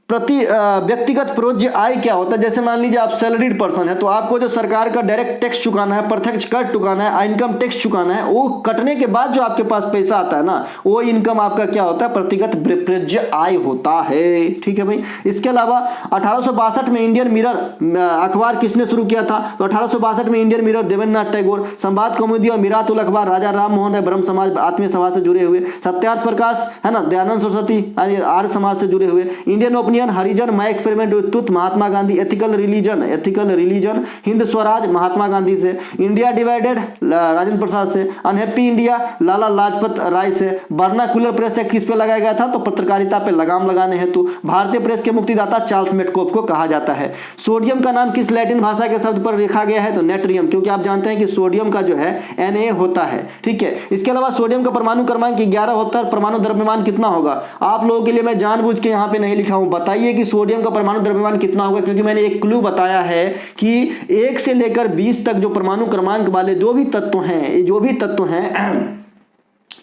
प्रति व्यक्तिगत प्रोज्य आय क्या होता है, जैसे मान लीजिए आप सैलरीड पर्सन है, तो आपको जो सरकार का डायरेक्ट टैक्स चुकाना है, प्रत्यक्ष कर चुकाना है, इनकम टैक्स चुकाना है, वो कटने के बाद जो आपके पास पैसा आता है ना, वो इनकम आपका क्या होता है, प्रतिगत प्रोज्य आय होता है। ठीक है भाई। इसके अलावा 1862 में इंडियन मिरर अखबार किसने शुरू किया था, तो 1862 में इंडियन मिरर देवेंद्रनाथ टैगोर। संवाद कौमुदी और मिरातुल अखबार राजा राम मोहन राय ब्रह्म समाज आत्मीय समाज से जुड़े हुए। सत्यार्थ प्रकाश है ना, दयानंद सरस्वती आर्य समाज से जुड़े हुए। Indian opinion, Harijan, my experiment with truth, Mahatma Gandhi. Ethical religion, Hind Swaraj, Mahatma Gandhi से। इंडिया डिवाइडेड, राजेंद्र प्रसाद से। अनहैप्पी इंडिया, लाला लाजपत राय से। वर्नाकुलर प्रेस एक्ट किस पे लगाया गया था, तो पत्रकारिता पे लगाम लगाने हेतु। भारतीय प्रेस के मुक्तिदाता चार्ल्स मेटकोफ को कहा जाता है। सोडियम का नाम किस लैटिन भाषा के शब्द पर लिखा गया है, तो नेट्रियम, क्योंकि आप जानते हैं कि सोडियम का जो है Na होता है। ठीक है। इसके अलावा सोडियम का परमाणु क्रमांक 11 होता है, परमाणु द्रव्यमान कितना होगा, आप लोगों के लिए मैं जानबूझ के यहाँ पे नहीं लिखा हूं, बताइए कि सोडियम का परमाणु द्रव्यमान कितना होगा, क्योंकि मैंने एक क्लू बताया है कि 1 से लेकर 20 तक जो परमाणु क्रमांक वाले जो भी तत्व हैं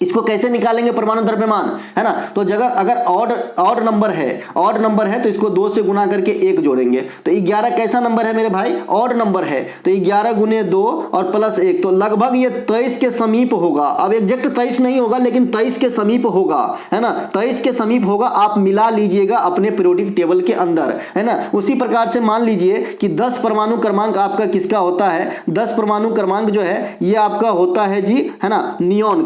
इसको कैसे निकालेंगे परमाणु द्रव्यमान, है ना। तो अगर ऑड नंबर है तो इसको 2 से गुना करके 1 जोड़ेंगे, तो 11 कैसा नंबर है मेरे भाई, ऑड नंबर है, तो 11 गुने 2 और प्लस 1, तो लगभग ये 23 के समीप होगा। अब एग्जैक्ट 23 नहीं होगा, लेकिन 23 के समीप होगा, है ना, 23 के समीप होगा। आप मिला लीजिएगा अपने पीरियोडिक टेबल के अंदर, है ना। उसी प्रकार से मान लीजिए कि 10 परमाणु क्रमांक आपका किसका होता है, 10 परमाणु क्रमांक जो है ये आपका होता है जी, है ना, नियोन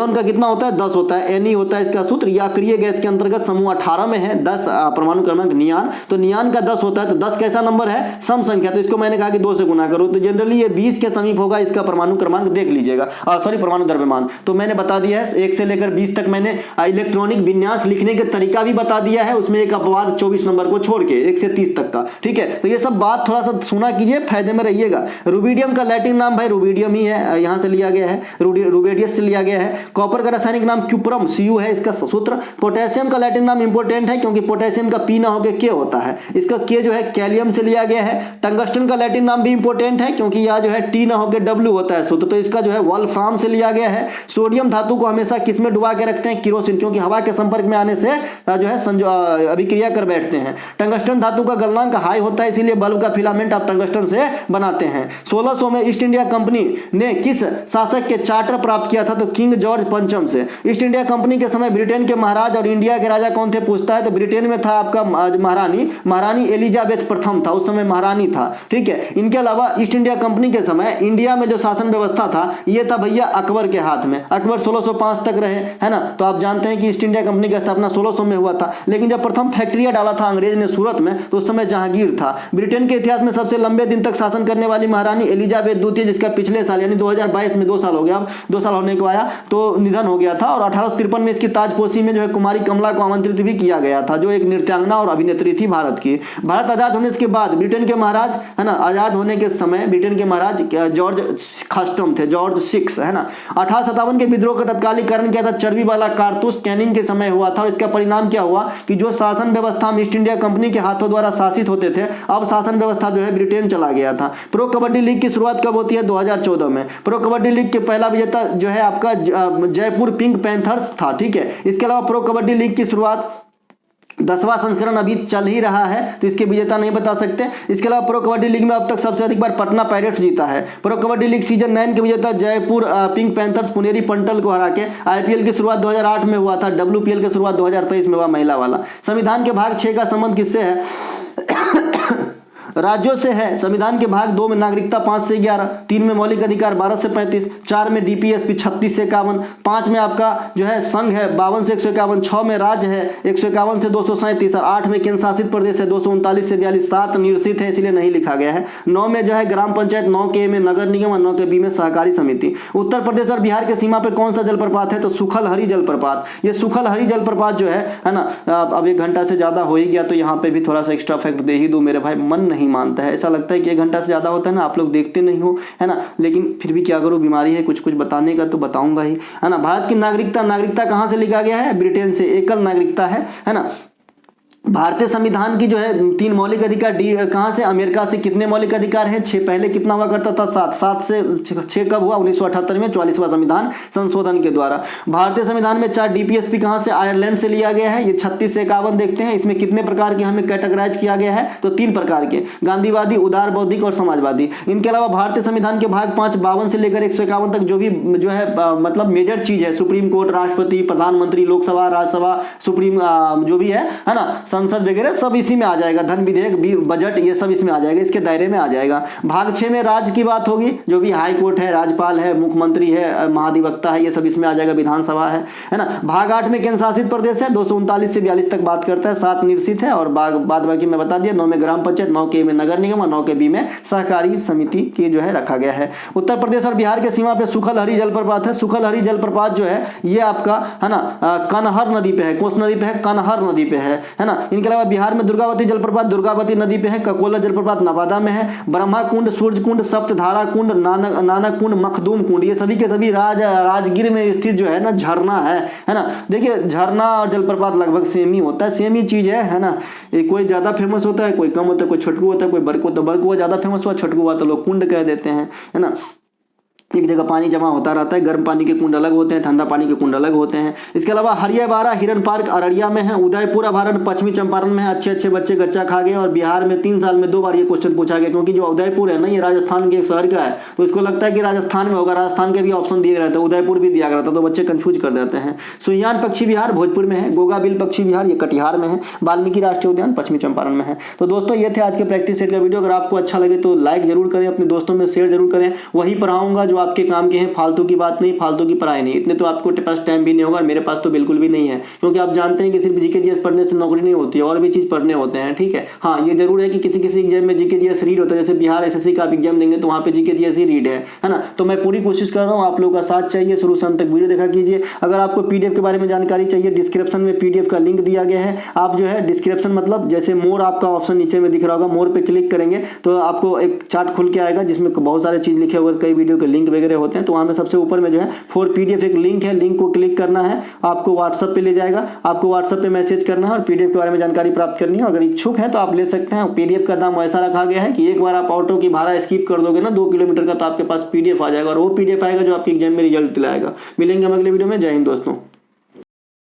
का कितना होता है, 10 होता है। Ni होता है इसका सूत्र, या अक्रिय गैस के अंतर्गत समूह 18 में है 10 परमाणु क्रमांक नियान, तो नियान का 10 होता है। तो 10 कैसा नंबर है, सम संख्या, तो इसको मैंने कहा कि 2 से गुना करो, तो जनरली ये 20 के समीप होगा। इसका परमाणु क्रमांक देख लीजिएगा, सॉरी परमाणु द्रव्यमान तो मैंने बता दिया है। 1 से लेकर 20 तक मैंने इलेक्ट्रॉनिक विन्यास लिखने का तरीका भी बता दिया है, उसमें एक अपवाद 24 नंबर को छोड़ के 1 से 30 तक का, ठीक है। तो ये सब बात थोड़ा सा सुना कीजिए, फायदे में रहिएगा। रुबिडियम का लैटिन नाम भाई रुबिडियम ही है, यहां से लिया गया है, रुबेडियस से लिया गया है। कॉपर का रासायनिक नाम क्यूप्रम, Cu है इसका सूत्र। पोटेशियम का लैटिन नाम इंपोर्टेंट है, क्योंकि पोटेशियम का P ना होकर K होता है, इसका K जो है कैलियम से लिया गया है। टंगस्टन का लैटिन नाम भी इंपोर्टेंट है, क्योंकि यह जो है T ना होकर W होता है सूत्र, तो इसका जो है वोल्फ्राम से लिया गया है। सोडियम धातु को हमेशा किस में डुबा के रखते हैं, किरोसिन, क्योंकि हवा के संपर्क में आने से जो है अभिक्रिया कर बैठते हैं। टंगस्टन धातु का गलनांक हाई होता है, इसीलिए बल्ब का फिलामेंट आप टंगस्टन से बनाते हैं। 1600 में ईस्ट इंडिया कंपनी ने किस शासक के चार्टर प्राप्त किया था, तो किंग जॉर्ज पंचम से। ईस्ट इंडिया कंपनी के समय ब्रिटेन के महाराज और इंडिया के राजा कौन थे पूछता है, तो ब्रिटेन में था आपका महारानी एलिजाबेथ प्रथम था, उस समय महारानी था, ठीक है। इनके अलावा ईस्ट इंडिया कंपनी के समय इंडिया में जो शासन व्यवस्था था ये था भैया अकबर के हाथ में। अकबर 1605 तक रहे, है ना। तो आप जानते हैं कि ईस्ट इंडिया कंपनी की स्थापना 1600 में हुआ था, लेकिन जब प्रथम फैक्ट्रिया डाला था अंग्रेज ने सूरत में, तो उस समय जहांगीर था। ब्रिटेन के इतिहास में सबसे लंबे दिन तक शासन करने वाली महारानी एलिजाबेथ द्वितीय, जिसका पिछले साल यानी 2022 में 2 साल हो गया, अब 2 साल होने को आया तो निधन हो गया था। और 1853 में इसकी ताजपोशी में जो है कुमारी कमला को आमंत्रित भी किया गया था, जो एक नृत्यांगना और अभिनेत्री थी भारत की। भारत आजाद होने के बाद ब्रिटेन के महाराज, है ना, आजाद होने के समय ब्रिटेन के महाराज जॉर्ज खास्टम थे, जॉर्ज 6, है ना। 1857 के विद्रोह का तत्कालिक कारण क्या था, चर्बी वाला कारतूस कैनिंग के समय हुआ था, और इसका परिणाम क्या हुआ कि जो शासन व्यवस्था हम ईस्ट इंडिया कंपनी के हाथों द्वारा शासित होते थे, अब शासन व्यवस्था जो है ब्रिटेन चला गया था। प्रो कबड्डी लीग की शुरुआत कब होती है, 2014 में। प्रो कबड्डी लीग के पहला विजेता जो है आपका जयपुर पिंक पैंथर्स था, ठीक है। इसके अलावा प्रो कबड्डी लीग की शुरुआत 10वां संस्करण अभी चल ही रहा है, तो इसके विजेता नहीं बता सकते। इसके अलावा प्रो कबड्डी लीग में अब तक सबसे अधिक बार पटना पायरेट्स जीता है। प्रो कबड्डी लीग सीजन 9 के विजेता जयपुर पिंक पैंथर्स पुनेरी पंटल को हरा के। आईपीएल की शुरुआत 2008 में हुआ था, WPL की शुरुआत 2023 में हुआ महिला वाला। संविधान के भाग 6 का संबंध किससे है, राज्यों से है। संविधान के भाग 2 में नागरिकता 5 से 11, 3 में मौलिक अधिकार 12 से 35, 4 में डीपीएसपी 36 से 51, 5 में आपका जो है संघ है 52 से 151, 6 में राज्य है 151 से 237, और 8 में केंद्र शासित प्रदेश है 239 से 42, 7 निर्सित है इसलिए नहीं लिखा गया है, 9 में जो है ग्राम पंचायत, 9 के में नगर निगम और 9 के बी में सहकारी समिति। उत्तर प्रदेश और बिहार के सीमा पर कौन सा जलप्रपात है, तो सुखल हरी जलप्रपात। ये सुखल हरी जलप्रपात जो है ना, अब 1 घंटा से ज्यादा हो ही गया, तो यहाँ पे भी थोड़ा सा एक्स्ट्रा फैक्ट दे ही दूं मेरे भाई, मन नहीं मानता है, ऐसा लगता है कि 1 घंटा से ज्यादा होता है ना, आप लोग देखते नहीं हो, है ना, लेकिन फिर भी क्या करूं, बीमारी है, कुछ कुछ बताने का तो बताऊंगा ही, है ना। भारत की नागरिकता कहां से लिखा गया है, ब्रिटेन से, एकल नागरिकता है ना। भारतीय संविधान की जो है 3 मौलिक अधिकार कहां से, अमेरिका से। कितने मौलिक अधिकार हैं, 6, पहले कितना हुआ करता था, 7 से 6 कब हुआ, 1978 में 44वां संविधान संशोधन के द्वारा। भारतीय संविधान में 4 डीपीएसपी कहां से, आयरलैंड से लिया गया है। ये 36 से 51 देखते हैं, इसमें कितने प्रकार के हमें कैटेगराइज किया गया है, तो 3 प्रकार के, गांधीवादी, उदार बौद्धिक और समाजवादी। इनके अलावा भारतीय संविधान के भाग 5 52 से लेकर 151 तक जो भी जो है मतलब मेजर चीज है, सुप्रीम कोर्ट, राष्ट्रपति, प्रधानमंत्री, लोकसभा, राज्यसभा, सुप्रीम जो भी है ना, संसद वगैरह सब इसी में आ जाएगा, धन विधेयक, बजट, ये सब इसमें आ जाएगा, इसके दायरे में आ जाएगा। भाग 6 में राज्य की बात होगी, जो भी हाई कोर्ट है, राज्यपाल है, मुख्यमंत्री है, महाधिवक्ता है, ये सब इसमें आ जाएगा, विधानसभा है ना। भाग 8 में केंद्र शासित प्रदेश है, 239 से 42 तक बात करता है, 7 निर्सित है, और बाद बाकी मैं बता दिया, 9 में ग्राम पंचायत, 9 के में नगर निगम और 9 के बी में सहकारी समिति की जो है रखा गया है। उत्तर प्रदेश और बिहार के सीमा पे सुखल हरी जलप्रपात है। सुखल हरी जलप्रपात जो है ये आपका है ना कनहर नदी पे है, कौन नदी पे है, कनहर नदी पे है ना। इनके अलावा बिहार में दुर्गावती जलप्रपात दुर्गावती नदी पे है, ककोला जलप्रपात नवादा में है, ब्रह्मा कुंड, सूर्य कुंड, सप्तधारा कुंड, नानक कुंड, मखदूम कुंड, ये सभी के सभी राजगीर में स्थित जो है ना झरना है ना। देखिए झरना और जलप्रपात लगभग सेम ही होता है, सेम ही चीज है ना। कोई ज्यादा फेमस होता है, कोई कम होता है, कोई छोटकू होता है, कोई बरकू होता है। बरकू ज्यादा फेमस हुआ, छोटकू हुआ तो लोग कुंड कह देते हैं, है ना। एक जगह पानी जमा होता रहता है, गर्म पानी के कुंड अलग होते हैं, ठंडा पानी के कुंड अलग होते हैं। इसके अलावा हरियाबाड़ा हिरन पार्क अररिया में है, उदयपुर अभ्यारण्य पश्चिमी चंपारण में है। अच्छे बच्चे गच्चा खा गए और बिहार में 3 साल में 2 बार ये क्वेश्चन पूछा गया, क्योंकि जो उदयपुर है ना ये राजस्थान के एक शहर का है, तो इसको लगता है कि राजस्थान में होगा, राजस्थान के भी ऑप्शन दिए रहते हैं, उदयपुर भी दिया गया था, तो बच्चे कंफ्यूज कर देते हैं। सुइयान पक्षी विहार भोजपुर में है, गोगाबिल पक्षी विहार ये कटिहार में है, वाल्मीकि राष्ट्रीय उद्यान पश्चिमी चंपारण में है। तो दोस्तों ये थे आज के प्रैक्टिस सेट का वीडियो। अगर आपको अच्छा लगे तो लाइक जरूर करें, अपने दोस्तों में शेयर जरूर करें। वही पढ़ाऊंगा जो आपके काम के हैं, फालतू की बात नहीं, फालतू की पढ़ाई नहीं। इतने तो आपको पास टाइम भी नहीं होगा, मेरे पास तो बिल्कुल भी नहीं है, क्योंकि आप जानते हैं कि सिर्फ जीके जीएस पढ़ने से नौकरी नहीं होती है, और भी चीज पढ़ने होते हैं, ठीक है। हाँ ये जरूर है कि किसी किसी एग्जाम में जीके जीएस रीड होता है, जैसे बिहार एसएससी का आप एग्जाम देंगे तो वहाँ पे जीके जीएस ही रीड है ना। तो मैं पूरी कोशिश कर रहा हूँ, आप लोगों का साथ चाहिए, शुरू से अंत तक वीडियो देखा कीजिए। अगर आपको पीडीएफ के बारे में जानकारी चाहिए, डिस्क्रिप्शन में पीडीएफ का लिंक दिया गया है। आप जो है डिस्क्रिप्शन मतलब जैसे मोर आपका ऑप्शन नीचे में दिख रहा होगा, मोर पे क्लिक करेंगे तो आपको एक चार्ट खुल के आएगा जिसमें बहुत सारे चीज लिखे हुए, कई वीडियो के लिंक वगैरह होते हैं। तो वहाँ में सबसे ऊपर में जो है फॉर पीडीएफ एक लिंक है, लिंक को क्लिक करना है, आपको व्हाट्सएप पे ले जाएगा, आपको व्हाट्सएप पे मैसेज करना है और पीडीएफ के बारे में जानकारी प्राप्त करनी है। अगर इच्छुक है तो आप ले सकते हैं। पीडीएफ का दाम ऐसा रखा गया है कि एक बार आप ऑटो की भाड़ा स्किप कर दोगे ना 2 किलोमीटर का, तो आपके पास पीडीएफ आ जाएगा और वो पीडीएफ आएगा जो आपके एग्जाम में रिजल्ट दिलाएगा। मिलेंगे हम अगले वीडियो में। जय हिंद दोस्तों।